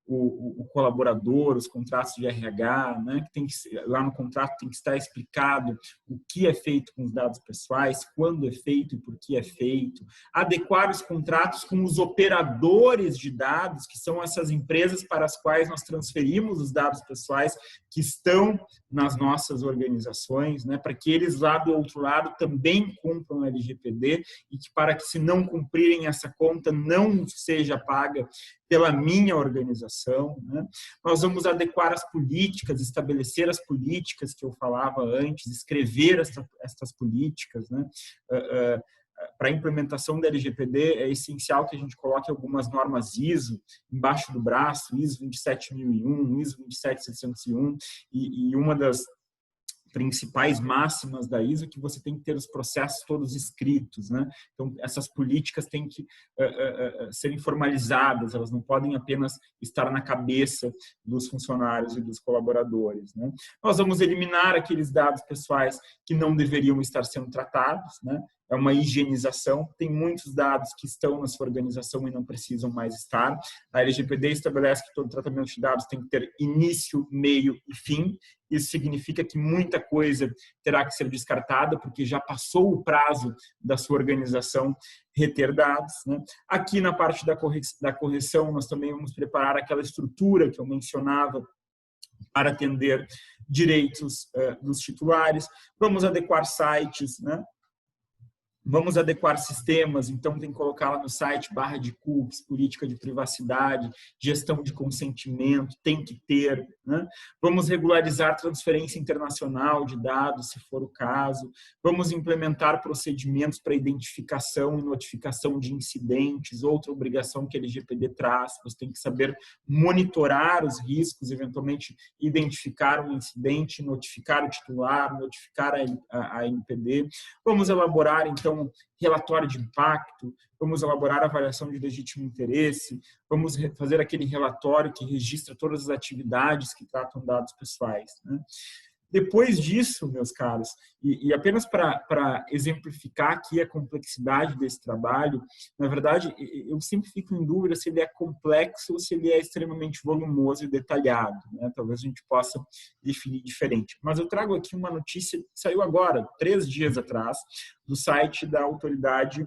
o colaborador, os contratos de RH, né, que tem que, lá no contrato tem que estar explicado o que é feito com os dados pessoais, quando é feito e por que é feito, adequar os contratos com os operadores de dados, que são essas empresas para as quais nós transferimos os dados pessoais que estão nas nossas organizações, né, para que eles lá do outro lado também cumpram a LGPD e que para que se não cumprirem essa conta não seja paga pela minha organização, né? Nós vamos adequar as políticas, estabelecer as políticas que eu falava antes, escrever estas políticas, né? Para a implementação da LGPD é essencial que a gente coloque algumas normas ISO embaixo do braço, ISO 27001, ISO 27701, e uma das principais máximas da ISO que você tem que ter os processos todos escritos, né? Então, essas políticas têm que serem formalizadas, elas não podem apenas estar na cabeça dos funcionários e dos colaboradores, né? Nós vamos eliminar aqueles dados pessoais que não deveriam estar sendo tratados, né? É uma higienização, tem muitos dados que estão na sua organização e não precisam mais estar. A LGPD estabelece que todo tratamento de dados tem que ter início, meio e fim. Isso significa que muita coisa terá que ser descartada, porque já passou o prazo da sua organização reter dados, né? Aqui na parte da correção, nós também vamos preparar aquela estrutura que eu mencionava para atender direitos dos titulares. Vamos adequar sites, né? Vamos adequar sistemas, então tem que colocar lá no site barra de cookies, política de privacidade, gestão de consentimento, tem que ter, né? Vamos regularizar transferência internacional de dados, se for o caso. Vamos implementar procedimentos para identificação e notificação de incidentes, outra obrigação que a LGPD traz. Você tem que saber monitorar os riscos, eventualmente identificar um incidente, notificar o titular, notificar a NPD. Vamos elaborar, então, relatório de impacto, vamos elaborar a avaliação de legítimo interesse, vamos fazer aquele relatório que registra todas as atividades que tratam dados pessoais, né? Depois disso, meus caros, e apenas para exemplificar aqui a complexidade desse trabalho, na verdade, eu sempre fico em dúvida se ele é complexo ou se ele é extremamente volumoso e detalhado, né? Talvez a gente possa definir diferente. Mas eu trago aqui uma notícia que saiu agora, 3 dias atrás, do site da Autoridade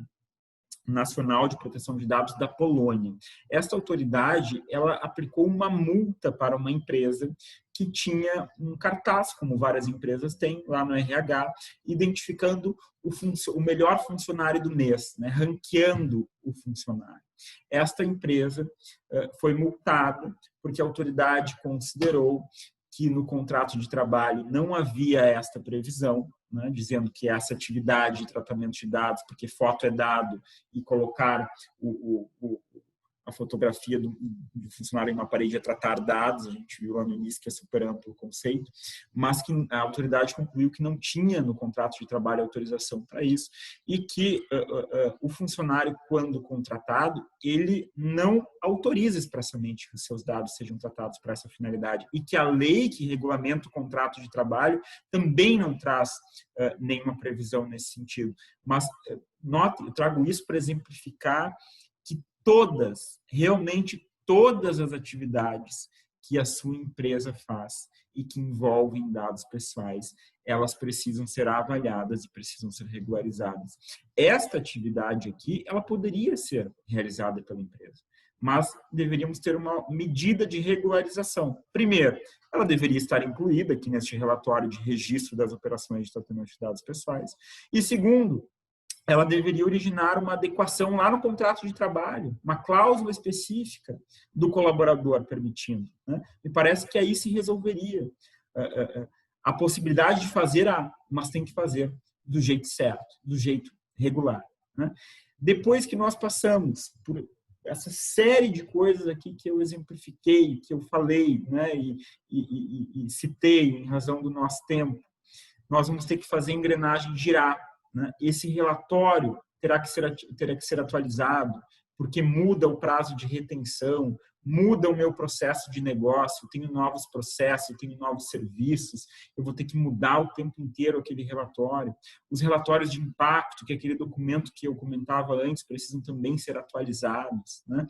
Nacional de Proteção de Dados da Polônia. Esta autoridade, ela aplicou uma multa para uma empresa que tinha um cartaz, como várias empresas têm lá no RH, identificando o melhor funcionário do mês, né, ranqueando o funcionário. Esta empresa foi multada porque a autoridade considerou que no contrato de trabalho não havia esta previsão, né, dizendo que essa atividade de tratamento de dados, porque foto é dado, e colocar a fotografia do funcionário em uma parede a tratar dados, a gente viu lá no início que é super amplo o conceito, mas que a autoridade concluiu que não tinha no contrato de trabalho autorização para isso e que o funcionário, quando contratado, ele não autoriza expressamente que os seus dados sejam tratados para essa finalidade e que a lei que regulamenta o contrato de trabalho também não traz nenhuma previsão nesse sentido. Mas, note, eu trago isso para exemplificar que realmente todas as atividades que a sua empresa faz e que envolvem dados pessoais, elas precisam ser avaliadas e precisam ser regularizadas. Esta atividade aqui, ela poderia ser realizada pela empresa, mas deveríamos ter uma medida de regularização. Primeiro, ela deveria estar incluída aqui neste relatório de registro das operações de tratamento de dados pessoais. E segundo, ela deveria originar uma adequação lá no contrato de trabalho, uma cláusula específica do colaborador permitindo, né? Me parece que aí se resolveria a possibilidade de fazer, mas tem que fazer do jeito certo, do jeito regular, né? Depois que nós passamos por essa série de coisas aqui que eu exemplifiquei, que eu falei, né, e citei em razão do nosso tempo, nós vamos ter que fazer a engrenagem girar, né? Esse relatório terá que ser atualizado, porque muda o prazo de retenção, muda o meu processo de negócio, eu tenho novos processos, eu tenho novos serviços, eu vou ter que mudar o tempo inteiro aquele relatório. Os relatórios de impacto, que é aquele documento que eu comentava antes, precisam também ser atualizados, né?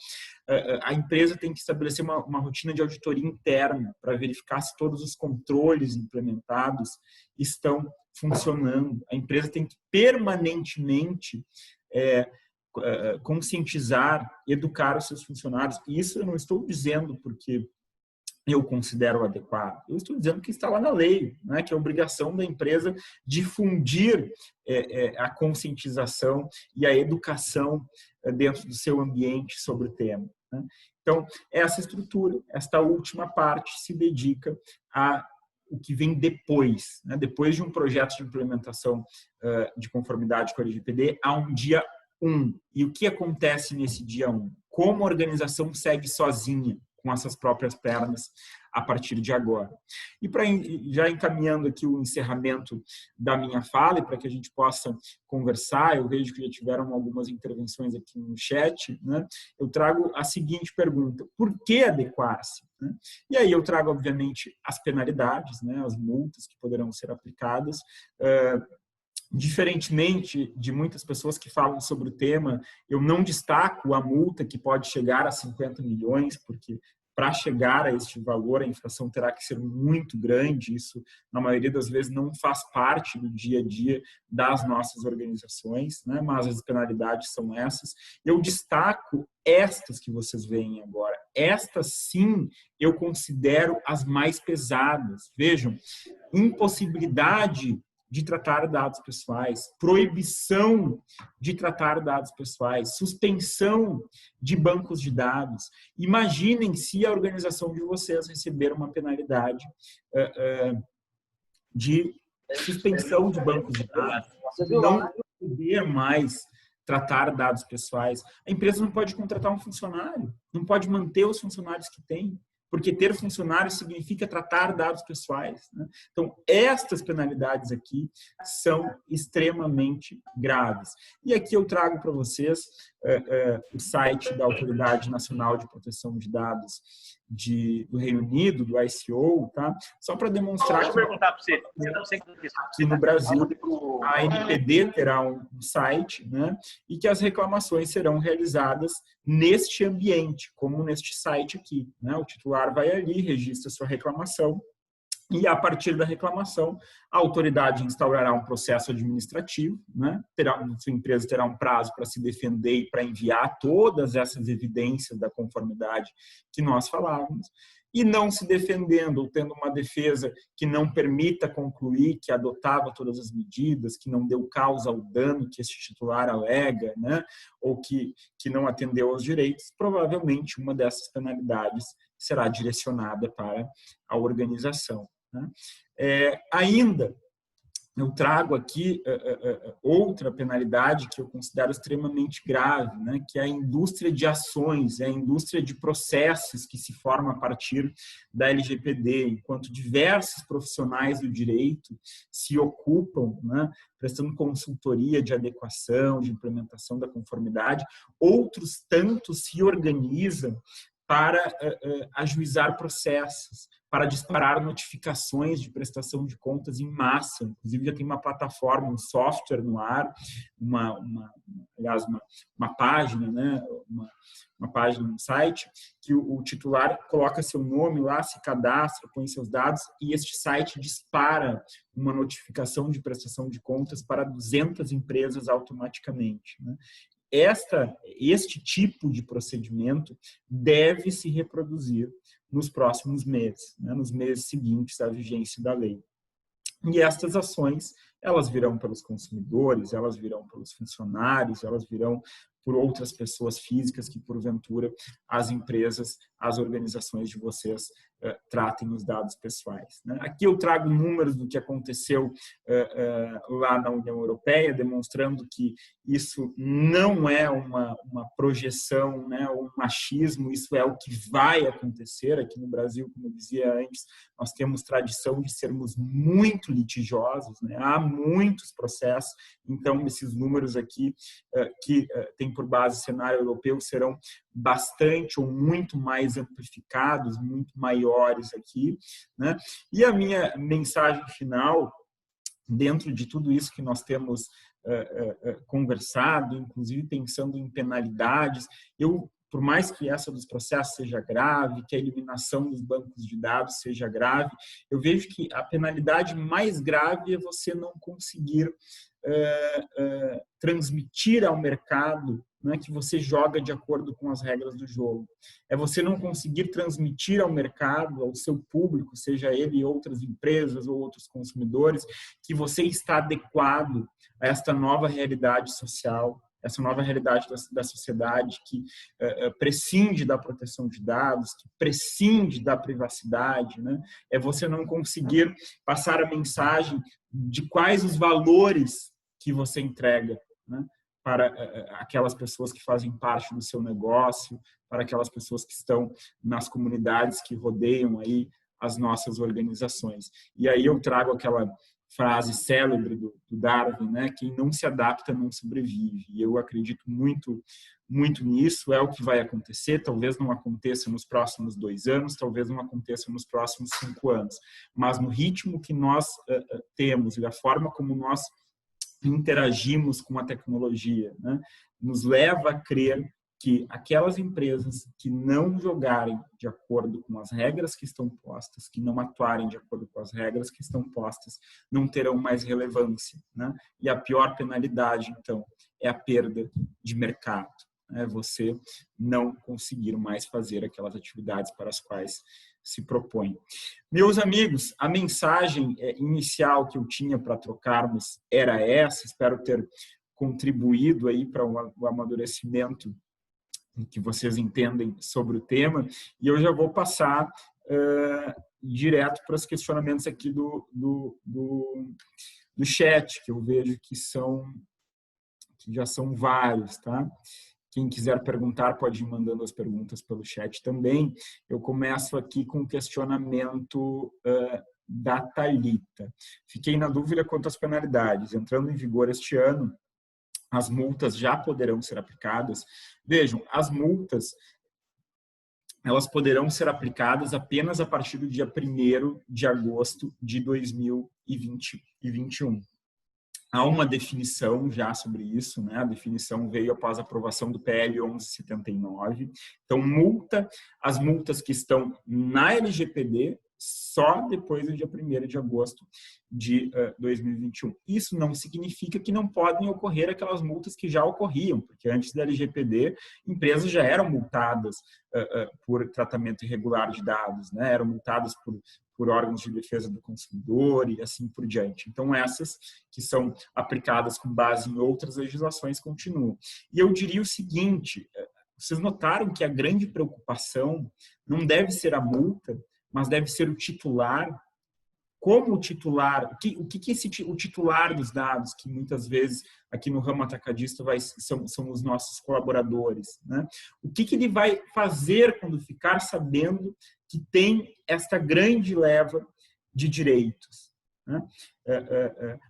A empresa tem que estabelecer uma rotina de auditoria interna para verificar se todos os controles implementados estão funcionando. A empresa tem que permanentemente conscientizar, educar os seus funcionários. E isso eu não estou dizendo porque eu considero adequado. Eu estou dizendo que está lá na lei, né, que é a obrigação da empresa difundir a conscientização e a educação dentro do seu ambiente sobre o tema, né? Então, essa estrutura, esta última parte se dedica a o que vem depois, né? Depois de um projeto de implementação de conformidade com a LGPD, há um dia 1. E o que acontece nesse dia 1? Como a organização segue sozinha, com essas próprias pernas, a partir de agora. E já encaminhando aqui o encerramento da minha fala, e para que a gente possa conversar, eu vejo que já tiveram algumas intervenções aqui no chat, né? Eu trago a seguinte pergunta: por que adequar-se? Né? E aí eu trago, obviamente, as penalidades, né? As multas que poderão ser aplicadas. Diferentemente de muitas pessoas que falam sobre o tema, eu não destaco a multa que pode chegar a 50 milhões, porque para chegar a este valor, a inflação terá que ser muito grande. Isso, na maioria das vezes, não faz parte do dia a dia das nossas organizações, né? Mas as penalidades são essas. Eu destaco estas que vocês veem agora. Estas, sim, eu considero as mais pesadas. Vejam, impossibilidade de tratar dados pessoais, proibição de tratar dados pessoais, suspensão de bancos de dados. Imaginem se a organização de vocês receber uma penalidade de suspensão de bancos de dados, não poder mais tratar dados pessoais. A empresa não pode contratar um funcionário, não pode manter os funcionários que tem, porque ter funcionários significa tratar dados pessoais, né? Então, estas penalidades aqui são extremamente graves. E aqui eu trago para vocês o site da Autoridade Nacional de Proteção de Dados do Reino Unido, do ICO, tá? Só para demonstrar Deixa eu perguntar para você. Que no Brasil a ANPD terá um site, né? E que as reclamações serão realizadas neste ambiente, como neste site aqui, né? O titular vai ali, registra sua reclamação e, a partir da reclamação, a autoridade instaurará um processo administrativo, né? Sua empresa terá um prazo para se defender e para enviar todas essas evidências da conformidade que nós falávamos. E não se defendendo, ou tendo uma defesa que não permita concluir que adotava todas as medidas, que não deu causa ao dano que este titular alega, né? Ou que não atendeu aos direitos, provavelmente uma dessas penalidades será direcionada para a organização, né? Ainda, eu trago aqui outra penalidade que eu considero extremamente grave, né? Que é a indústria de ações, é a indústria de processos que se forma a partir da LGPD, enquanto diversos profissionais do direito se ocupam, né? Prestando consultoria de adequação, de implementação da conformidade, outros tantos se organizam para ajuizar processos, para disparar notificações de prestação de contas em massa. Inclusive, já tem uma plataforma, um software no ar, aliás, uma página, né? Uma página no site, que o titular coloca seu nome lá, se cadastra, põe seus dados, e este site dispara uma notificação de prestação de contas para 200 empresas automaticamente, né? Este tipo de procedimento deve se reproduzir nos próximos meses, né, nos meses seguintes à vigência da lei. E estas ações, elas virão pelos consumidores, elas virão pelos funcionários, elas virão por outras pessoas físicas que, porventura, as empresas, as organizações de vocês tratem os dados pessoais, né? Aqui eu trago números do que aconteceu lá na União Europeia, demonstrando que isso não é uma projeção, né, ou um machismo, isso é o que vai acontecer. Aqui no Brasil, como eu dizia antes, nós temos tradição de sermos muito litigiosos, né? Há muitos processos, então esses números aqui que tem por base o cenário europeu serão bastante ou muito mais amplificados, muito maiores aqui, né? E a minha mensagem final, dentro de tudo isso que nós temos conversado, inclusive pensando em penalidades, por mais que essa dos processos seja grave, que a eliminação dos bancos de dados seja grave, eu vejo que a penalidade mais grave é você não conseguir transmitir ao mercado, né, que você joga de acordo com as regras do jogo. É você não conseguir transmitir ao mercado, ao seu público, seja ele outras empresas ou outros consumidores, que você está adequado a esta nova realidade social, essa nova realidade da sociedade que prescinde da proteção de dados, que prescinde da privacidade, né? É você não conseguir passar a mensagem de quais os valores que você entrega, né, para aquelas pessoas que fazem parte do seu negócio, para aquelas pessoas que estão nas comunidades que rodeiam aí as nossas organizações. E aí eu trago aquela frase célebre do Darwin, né? Quem não se adapta não sobrevive. E eu acredito muito nisso. É o que vai acontecer. Talvez não aconteça nos próximos 2 anos, talvez não aconteça nos próximos 5 anos. Mas no ritmo que nós temos e da forma como nós interagimos com a tecnologia, né, nos leva a crer que aquelas empresas que não jogarem de acordo com as regras que estão postas, que não atuarem de acordo com as regras que estão postas, não terão mais relevância, né? E a pior penalidade, então, é a perda de mercado. Você não conseguir mais fazer aquelas atividades para as quais se propõe. Meus amigos, a mensagem inicial que eu tinha para trocarmos era essa. Espero ter contribuído aí para o amadurecimento que vocês entendem sobre o tema. E eu já vou passar direto para os questionamentos aqui do chat, que eu vejo que já são vários, tá? Quem quiser perguntar pode ir mandando as perguntas pelo chat também. Eu começo aqui com o questionamento da Thalita. Fiquei na dúvida quanto às penalidades. Entrando em vigor este ano, as multas já poderão ser aplicadas. Vejam, as multas elas poderão ser aplicadas apenas a partir do dia 1º de agosto de 2021. Há uma definição já sobre isso, né? A definição veio após a aprovação do PL 1179. Então, as multas que estão na LGPD só depois do dia 1º de agosto de 2021. Isso não significa que não podem ocorrer aquelas multas que já ocorriam, porque antes da LGPD, empresas já eram multadas por tratamento irregular de dados, né? Eram multadas por órgãos de defesa do consumidor e assim por diante. Então, essas que são aplicadas com base em outras legislações continuam. E eu diria o seguinte, vocês notaram que a grande preocupação não deve ser a multa, mas deve ser o titular. Como o titular, o titular dos dados, que muitas vezes aqui no ramo atacadista são os nossos colaboradores, né? O que ele vai fazer quando ficar sabendo que tem esta grande leva de direitos, né?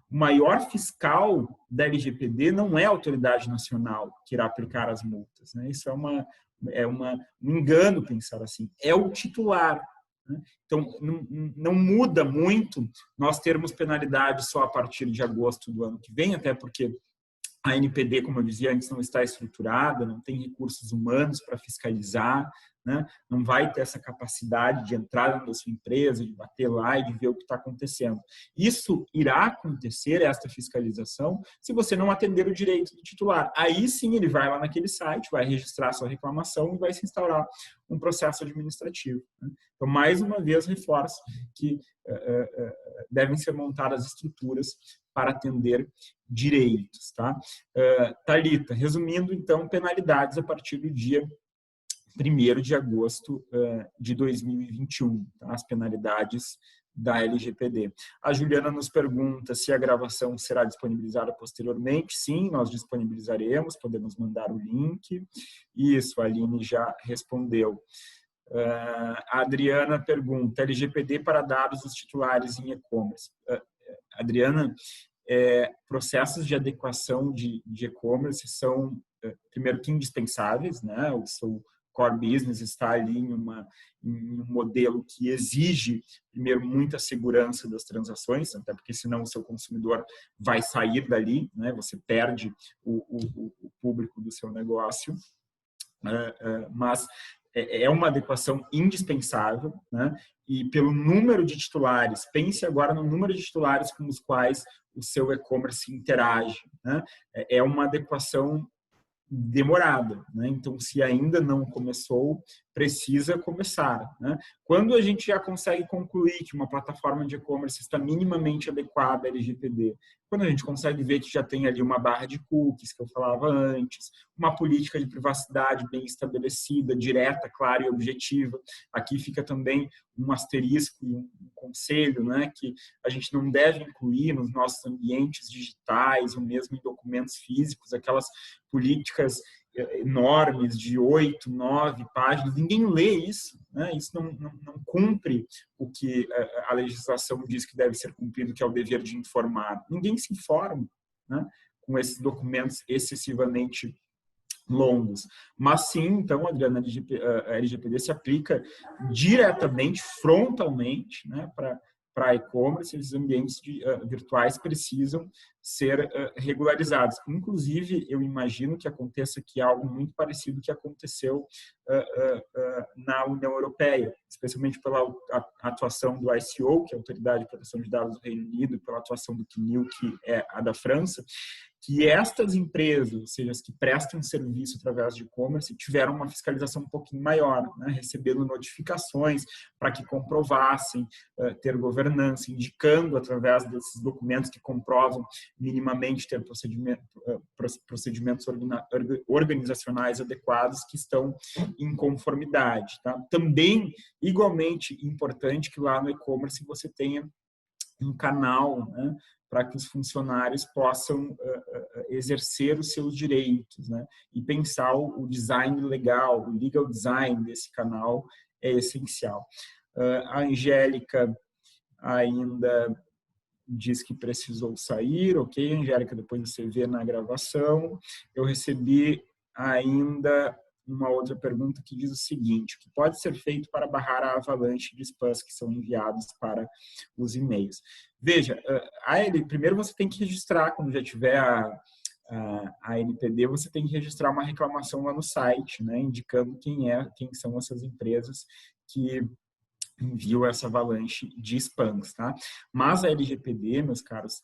O maior fiscal da LGPD não é a autoridade nacional que irá aplicar as multas, né? Isso é um engano pensar assim, é o titular. Então, não muda muito nós termos penalidade só a partir de agosto do ano que vem, até porque a NPD, como eu dizia antes, não está estruturada, não tem recursos humanos para fiscalizar, né? Não vai ter essa capacidade de entrar na sua empresa, de bater lá e de ver o que está acontecendo. Isso irá acontecer, esta fiscalização, se você não atender o direito do titular. Aí sim ele vai lá naquele site, vai registrar sua reclamação e vai se instaurar um processo administrativo, né? Então, mais uma vez, reforço que devem ser montadas estruturas para atender direitos, tá? Thalita, resumindo, então, penalidades a partir do dia 1º de agosto de 2021, tá? As penalidades da LGPD. A Juliana nos pergunta se a gravação será disponibilizada posteriormente. Sim, nós disponibilizaremos, podemos mandar o link. Isso, a Aline já respondeu. A Adriana pergunta, LGPD para dados dos titulares em e-commerce. Adriana, processos de adequação de e-commerce são, primeiro, que indispensáveis, né? O seu core business está ali em um modelo que exige, primeiro, muita segurança das transações, até porque senão o seu consumidor vai sair dali, né? Você perde o público do seu negócio, mas é uma adequação indispensável, né? E pelo número de titulares, pense agora no número de titulares com os quais o seu e-commerce interage, né? É uma adequação demorada, né? Então, se ainda não começou, precisa começar, né? Quando a gente já consegue concluir que uma plataforma de e-commerce está minimamente adequada à LGPD, quando a gente consegue ver que já tem ali uma barra de cookies, que eu falava antes, uma política de privacidade bem estabelecida, direta, clara e objetiva, aqui fica também um asterisco e um conselho, né, que a gente não deve incluir nos nossos ambientes digitais ou mesmo em documentos físicos, aquelas políticas enormes de 8, 9 páginas, ninguém lê isso, né? Isso não cumpre o que a legislação diz que deve ser cumprido, que é o dever de informar. Ninguém se informa, né, com esses documentos excessivamente longos. Mas sim, então, Adriana, a LGPD se aplica diretamente, frontalmente, né, para e-commerce. Esses ambientes virtuais precisam ser regularizados. Inclusive, eu imagino que aconteça aqui algo muito parecido que aconteceu na União Europeia, especialmente pela atuação do ICO, que é a Autoridade de Proteção de Dados do Reino Unido, e pela atuação do CNIL, que é a da França, que estas empresas, ou seja, as que prestam serviço através de e-commerce, tiveram uma fiscalização um pouquinho maior, né? Recebendo notificações para que comprovassem ter governança, indicando através desses documentos que comprovam minimamente ter procedimentos organizacionais adequados que estão em conformidade. Tá? Também, igualmente importante que lá no e-commerce você tenha um canal, né, para que os funcionários possam exercer os seus direitos, né, e pensar o design legal, o legal design desse canal é essencial. A Angélica ainda diz que precisou sair, ok, Angélica, depois você vê na gravação. Eu recebi ainda uma outra pergunta que diz o seguinte: o que pode ser feito para barrar a avalanche de spams que são enviados para os e-mails? Veja, primeiro você tem que registrar, quando já tiver a NPD, você tem que registrar uma reclamação lá no site, né, indicando quem são essas empresas que enviam essa avalanche de spams, tá? Mas a LGPD, meus caros,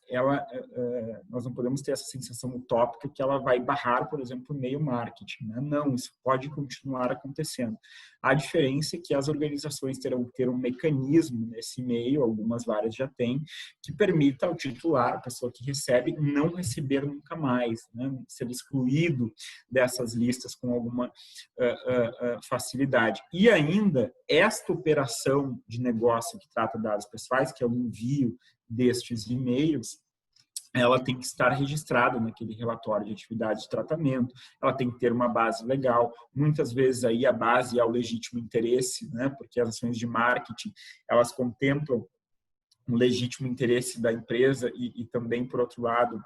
nós não podemos ter essa sensação utópica que ela vai barrar, por exemplo, o e-mail marketing, né? Não, isso pode continuar acontecendo. A diferença é que as organizações terão que ter um mecanismo nesse e-mail, algumas várias já têm, que permita ao titular, a pessoa que recebe, não receber nunca mais, né? Ser excluído dessas listas com alguma facilidade. E ainda, esta operação de negócio que trata dados pessoais, que é o envio destes e-mails, ela tem que estar registrada naquele relatório de atividade de tratamento, ela tem que ter uma base legal, muitas vezes aí a base é o legítimo interesse, né? Porque as ações de marketing, elas contemplam um legítimo interesse da empresa e também, por outro lado,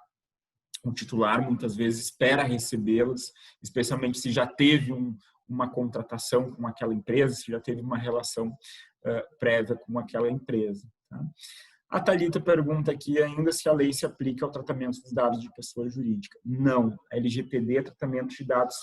o titular muitas vezes espera recebê-los, especialmente se já teve uma contratação com aquela empresa, se já teve uma relação prévia com aquela empresa. Tá? A Thalita pergunta aqui ainda se a lei se aplica ao tratamento dos dados de pessoa jurídica. Não, a LGPD é tratamento de dados,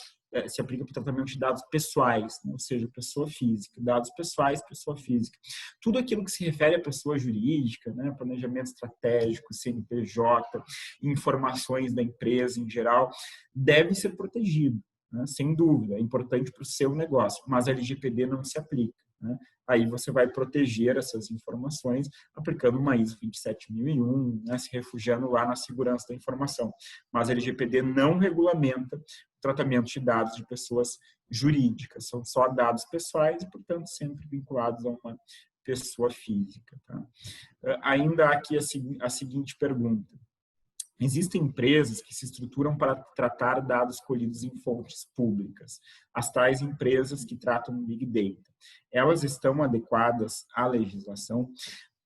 se aplica para o tratamento de dados pessoais, né? Ou seja, pessoa física, dados pessoais, pessoa física. Tudo aquilo que se refere à pessoa jurídica, né? Planejamento estratégico, CNPJ, informações da empresa em geral, deve ser protegido, né? Sem dúvida, é importante para o seu negócio, mas a LGPD não se aplica. Né? Aí você vai proteger essas informações aplicando uma ISO 27001, né? Se refugiando lá na segurança da informação. Mas a LGPD não regulamenta o tratamento de dados de pessoas jurídicas. São só dados pessoais e, portanto, sempre vinculados a uma pessoa física. Tá? Ainda há aqui a seguinte pergunta. Existem empresas que se estruturam para tratar dados colhidos em fontes públicas, as tais empresas que tratam Big Data. Elas estão adequadas à legislação?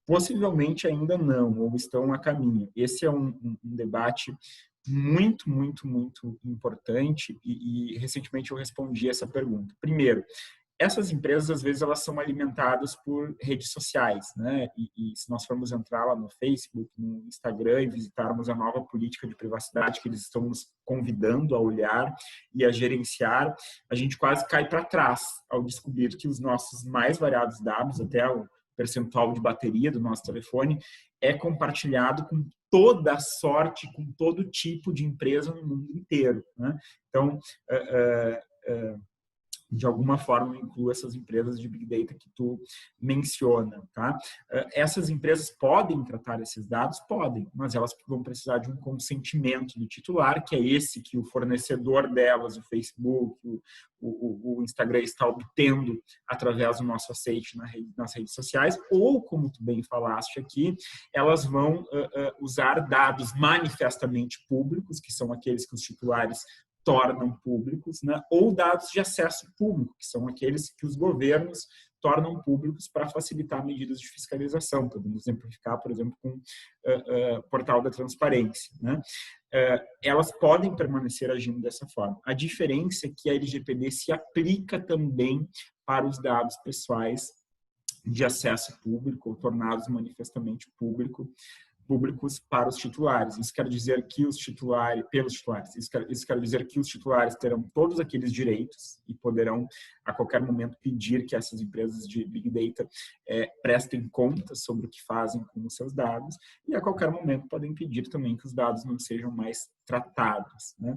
Possivelmente ainda não, ou estão a caminho. Esse é um debate muito, muito, muito importante e recentemente eu respondi essa pergunta. Primeiro, essas empresas, às vezes, elas são alimentadas por redes sociais, né? E se nós formos entrar lá no Facebook, no Instagram e visitarmos a nova política de privacidade que eles estão nos convidando a olhar e a gerenciar, a gente quase cai para trás ao descobrir que os nossos mais variados dados, até o percentual de bateria do nosso telefone, é compartilhado com toda a sorte, com todo tipo de empresa no mundo inteiro, né? Então, de alguma forma inclua essas empresas de Big Data que tu menciona, tá? Essas empresas podem tratar esses dados? Podem, mas elas vão precisar de um consentimento do titular, que é esse que o fornecedor delas, o Facebook, o Instagram está obtendo através do nosso aceite nas redes sociais, ou, como tu bem falaste aqui, elas vão usar dados manifestamente públicos, que são aqueles que os titulares tornam públicos, né? Ou dados de acesso público, que são aqueles que os governos tornam públicos para facilitar medidas de fiscalização. Podemos exemplificar, por exemplo, com o portal da transparência, né? Elas podem permanecer agindo dessa forma. A diferença é que a LGPD se aplica também para os dados pessoais de acesso público, ou tornados manifestamente público, públicos para os titulares. Isso quer dizer que os titulares, pelos titulares, isso quer dizer que os titulares terão todos aqueles direitos e poderão, a qualquer momento, pedir que essas empresas de Big Data prestem contas sobre o que fazem com os seus dados e, a qualquer momento, podem pedir também que os dados não sejam mais tratados, né?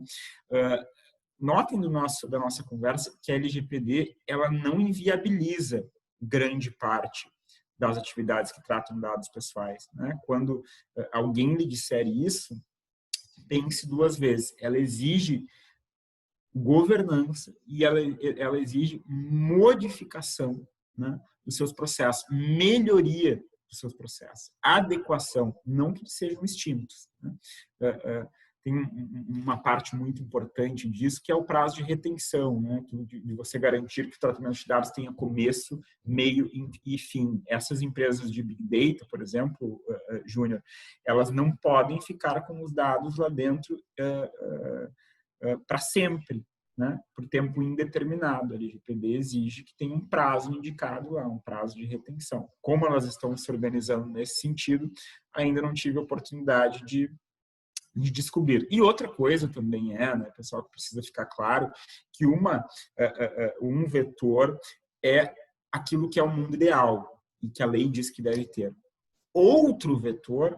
Notem da nossa conversa que a LGPD ela não inviabiliza grande parte das atividades que tratam dados pessoais, né? Quando alguém lhe disser isso, pense duas vezes. Ela exige governança e ela exige modificação, né, dos seus processos, melhoria dos seus processos, adequação, não que sejam extintos, né? Tem uma parte muito importante disso, que é o prazo de retenção, né? De você garantir que o tratamento de dados tenha começo, meio e fim. Essas empresas de Big Data, por exemplo, Júnior, elas não podem ficar com os dados lá dentro para sempre, né? Por tempo indeterminado. A LGPD exige que tenha um prazo indicado lá, um prazo de retenção. Como elas estão se organizando nesse sentido, ainda não tive a oportunidade de descobrir. E outra coisa também né, pessoal, que precisa ficar claro, que um vetor é aquilo que é o mundo ideal e que a lei diz que deve ter. Outro vetor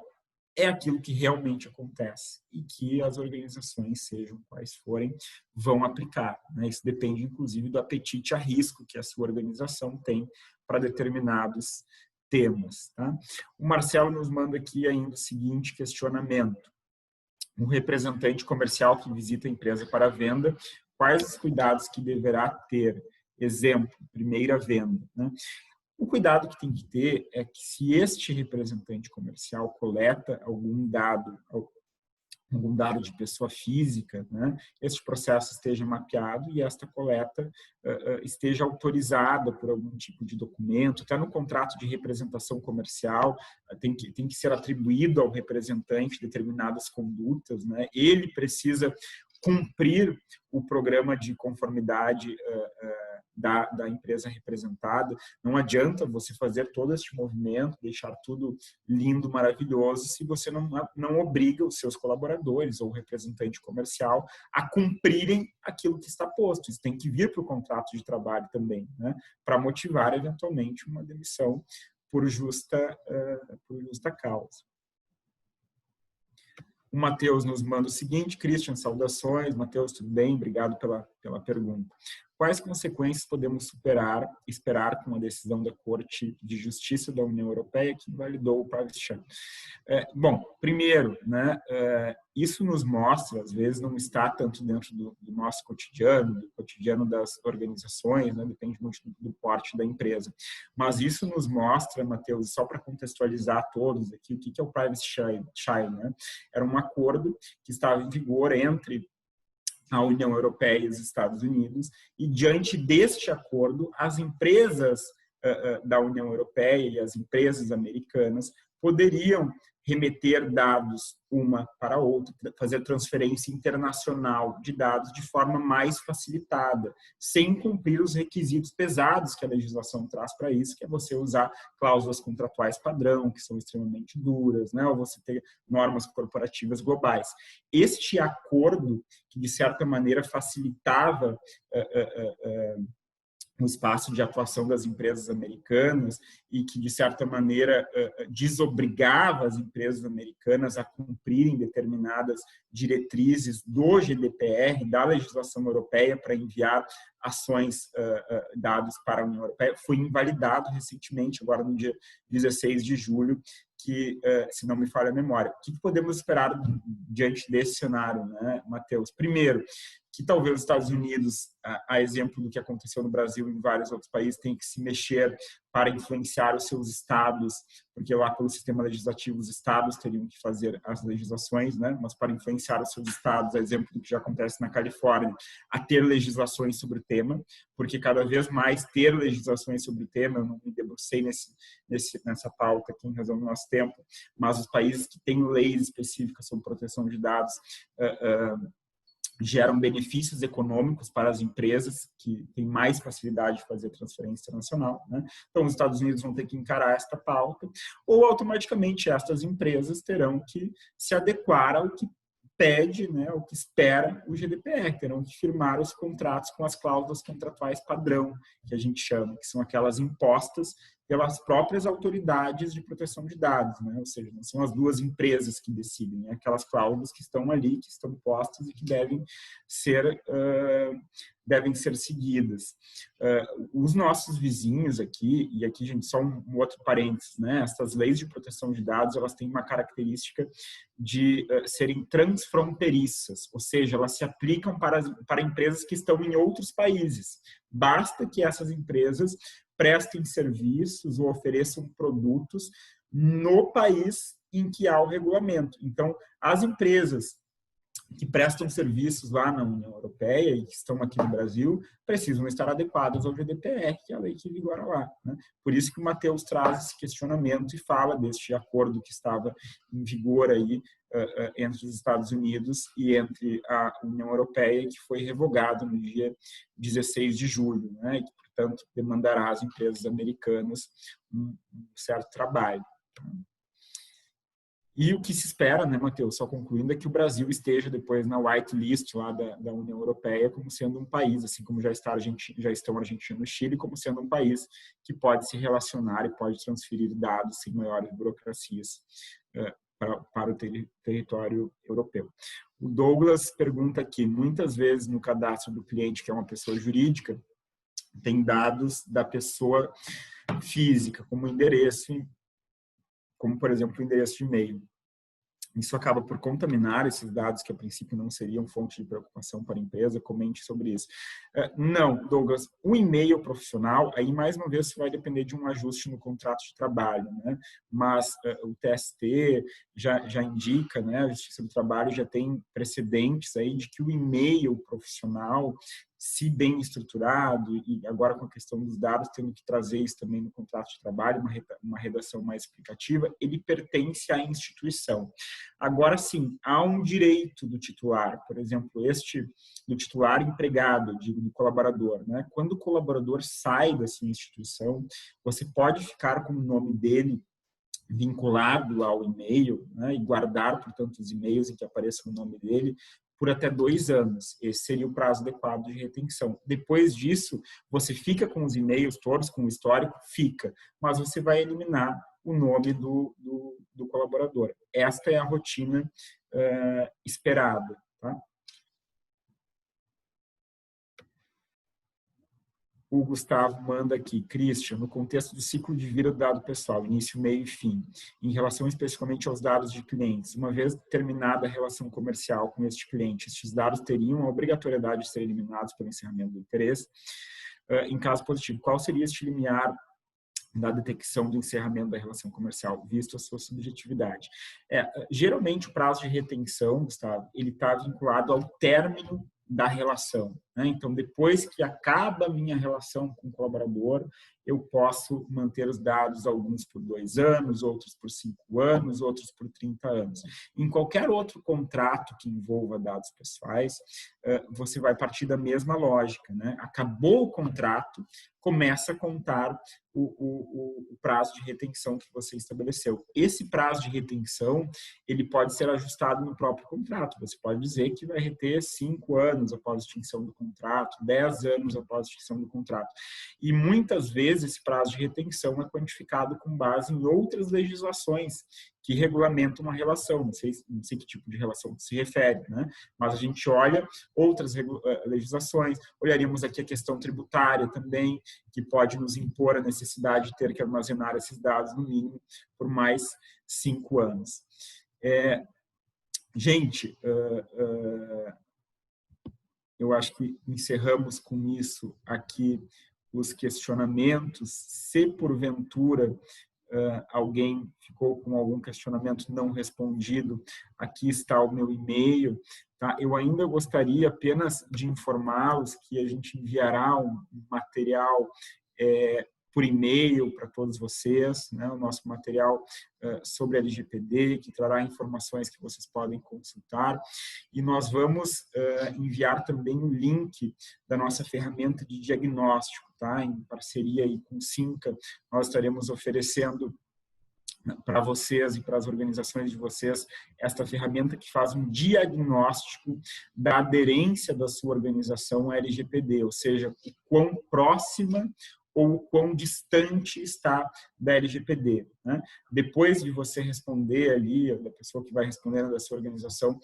é aquilo que realmente acontece e que as organizações, sejam quais forem, vão aplicar, né? Isso depende, inclusive, do apetite a risco que a sua organização tem para determinados temas, tá? O Marcelo nos manda aqui ainda o seguinte questionamento. Um representante comercial que visita a empresa para venda, quais os cuidados que deverá ter? Exemplo, primeira venda, né? O cuidado que tem que ter é que se este representante comercial coleta algum dado de pessoa física, né, este processo esteja mapeado e esta coleta esteja autorizada por algum tipo de documento, até no contrato de representação comercial tem que ser atribuído ao representante determinadas condutas, né, ele precisa cumprir o programa de conformidade da empresa representada. Não adianta você fazer todo este movimento, deixar tudo lindo, maravilhoso, se você não obriga os seus colaboradores ou o representante comercial a cumprirem aquilo que está posto. Isso tem que vir para o contrato de trabalho também, né, para motivar, eventualmente, uma demissão por justa causa. O Matheus nos manda o seguinte: Christian, saudações. Matheus, tudo bem? Obrigado pela pergunta. Quais consequências podemos esperar com a decisão da Corte de Justiça da União Europeia que invalidou o Privacy Shield? Bom, primeiro, né, isso nos mostra, às vezes não está tanto dentro do nosso cotidiano, do cotidiano das organizações, né, depende muito do porte da empresa, mas isso nos mostra, Matheus, só para contextualizar a todos aqui, o que é o Privacy Shield, né? Era um acordo que estava em vigor entre a União Europeia e os Estados Unidos, e diante deste acordo, as empresas da União Europeia e as empresas americanas poderiam remeter dados uma para a outra, fazer transferência internacional de dados de forma mais facilitada, sem cumprir os requisitos pesados que a legislação traz para isso, que é você usar cláusulas contratuais padrão, que são extremamente duras, né? Ou você ter normas corporativas globais. Este acordo, que de certa maneira facilitava o espaço de atuação das empresas americanas e que, de certa maneira, desobrigava as empresas americanas a cumprirem determinadas diretrizes do GDPR, da legislação europeia, para enviar ações, dados para a União Europeia, foi invalidado recentemente, agora no dia 16 de julho, que, se não me falha a memória. O que podemos esperar diante desse cenário, né, Matheus? Primeiro, que talvez os Estados Unidos, a exemplo do que aconteceu no Brasil e em vários outros países, tem que se mexer para influenciar os seus estados, porque lá pelo sistema legislativo os estados teriam que fazer as legislações, né? Mas para influenciar os seus estados, a exemplo do que já acontece na Califórnia, a ter legislações sobre o tema, porque cada vez mais ter legislações sobre o tema, eu não me debrucei nessa pauta aqui em razão do nosso tempo, mas os países que têm leis específicas sobre proteção de dados geram benefícios econômicos para as empresas que têm mais facilidade de fazer transferência internacional, né? Então, os Estados Unidos vão ter que encarar esta pauta, ou automaticamente estas empresas terão que se adequar ao que pede, né, o que espera o GDPR, terão que firmar os contratos com as cláusulas contratuais padrão, que a gente chama, que são aquelas impostas pelas próprias autoridades de proteção de dados, né? Ou seja, não são as duas empresas que decidem, né? Aquelas cláusulas que estão ali, que estão postas e que devem ser seguidas. Os nossos vizinhos aqui, e aqui, gente, só um outro parênteses, né? Essas leis de proteção de dados, elas têm uma característica de serem transfronteiriças, ou seja, elas se aplicam para empresas que estão em outros países. Basta que essas empresas prestem serviços ou ofereçam produtos no país em que há o regulamento. Então, as empresas que prestam serviços lá na União Europeia e que estão aqui no Brasil precisam estar adequadas ao GDPR, que é a lei que vigora lá, né? Por isso que o Matheus traz esse questionamento e fala deste acordo que estava em vigor aí entre os Estados Unidos e entre a União Europeia, que foi revogado no dia 16 de julho, né? E que, portanto, demandará às empresas americanas um certo trabalho. E o que se espera, né, Matheus, só concluindo, é que o Brasil esteja depois na whitelist lá da União Europeia como sendo um país, assim como já estão Argentina e Chile, como sendo um país que pode se relacionar e pode transferir dados sem maiores burocracias para o território europeu. O Douglas pergunta aqui, muitas vezes no cadastro do cliente, que é uma pessoa jurídica, tem dados da pessoa física, como endereço, como, por exemplo, o endereço de e-mail. Isso acaba por contaminar esses dados que, a princípio, não seriam fonte de preocupação para a empresa. Comente sobre isso. Não, Douglas, o e-mail profissional, aí, mais uma vez, vai depender de um ajuste no contrato de trabalho, né? Mas o TST já indica, né, a Justiça do Trabalho já tem precedentes aí de que o e-mail profissional, se bem estruturado, e agora com a questão dos dados, tendo que trazer isso também no contrato de trabalho, uma redação mais explicativa, ele pertence à instituição. Agora sim, há um direito do titular, por exemplo, do titular empregado, digo, do colaborador, né? Quando o colaborador sai da sua instituição, você pode ficar com o nome dele vinculado ao e-mail, né, e guardar, portanto, os e-mails em que apareça o nome dele por até 2 anos. Esse seria o prazo adequado de retenção. Depois disso, você fica com os e-mails todos, com o histórico, fica, mas você vai eliminar o nome do colaborador. Esta é a rotina esperada, tá? O Gustavo manda aqui, Christian, no contexto do ciclo de vida do dado pessoal, início, meio e fim, em relação especificamente aos dados de clientes, uma vez terminada a relação comercial com este cliente, estes dados teriam a obrigatoriedade de ser eliminados pelo encerramento do interesse? Em caso positivo, qual seria este limiar da detecção do encerramento da relação comercial, visto a sua subjetividade? Geralmente, o prazo de retenção, Gustavo, ele está vinculado ao término da relação, né? Então, depois que acaba a minha relação com o colaborador, eu posso manter os dados, alguns por 2 anos, outros por 5 anos, outros por 30 anos. Em qualquer outro contrato que envolva dados pessoais, você vai partir da mesma lógica, né? Acabou o contrato, começa a contar o prazo de retenção que você estabeleceu. Esse prazo de retenção, ele pode ser ajustado no próprio contrato. Você pode dizer que vai reter 5 anos após a extinção do contrato, 10 anos após a extinção do contrato. E muitas vezes esse prazo de retenção é quantificado com base em outras legislações que regulamentam uma relação. Não sei que tipo de relação se refere, né? Mas a gente olha outras legislações, olharíamos aqui a questão tributária também, que pode nos impor a necessidade de ter que armazenar esses dados, no mínimo, por mais 5 anos. Gente, eu acho que encerramos com isso aqui os questionamentos. Se porventura alguém ficou com algum questionamento não respondido, aqui está o meu e-mail. Tá? Eu ainda gostaria apenas de informá-los que a gente enviará um material por e-mail para todos vocês, né, o nosso material sobre a LGPD, que trará informações que vocês podem consultar. E nós vamos enviar também o link da nossa ferramenta de diagnóstico, tá? Em parceria aí com o Cinca, nós estaremos oferecendo para vocês e para as organizações de vocês esta ferramenta que faz um diagnóstico da aderência da sua organização à LGPD, ou seja, o quão próxima ou quão distante está da LGPD, né? Depois de você responder ali, da pessoa que vai respondendo da sua organização,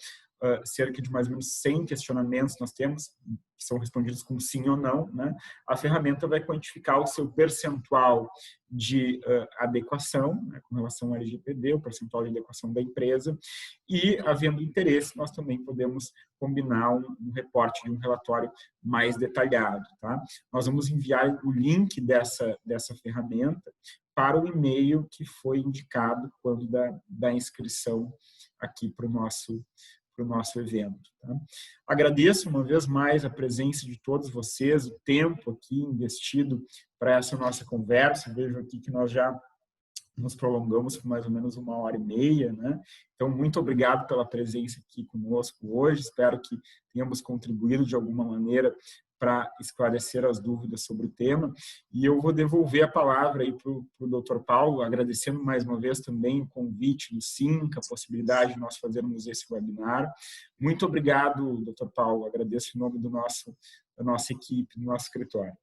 cerca de mais ou menos 100 questionamentos nós temos, que são respondidos com sim ou não, né? A ferramenta vai quantificar o seu percentual de adequação, né, com relação ao LGPD, o percentual de adequação da empresa, e, havendo interesse, nós também podemos combinar um reporte de um relatório mais detalhado, tá? Nós vamos enviar o link dessa ferramenta para o e-mail que foi indicado quando da inscrição aqui para o nosso evento. Tá? Agradeço uma vez mais a presença de todos vocês, o tempo aqui investido para essa nossa conversa. Vejo aqui que nós já nos prolongamos por mais ou menos 1h30, né? Então, muito obrigado pela presença aqui conosco hoje. Espero que tenhamos contribuído de alguma maneira para esclarecer as dúvidas sobre o tema. E eu vou devolver a palavra aí para o Dr. Paulo, agradecendo mais uma vez também o convite do Cinca, a possibilidade de nós fazermos esse webinar. Muito obrigado, Dr. Paulo. Agradeço em nome da nossa equipe, do nosso escritório.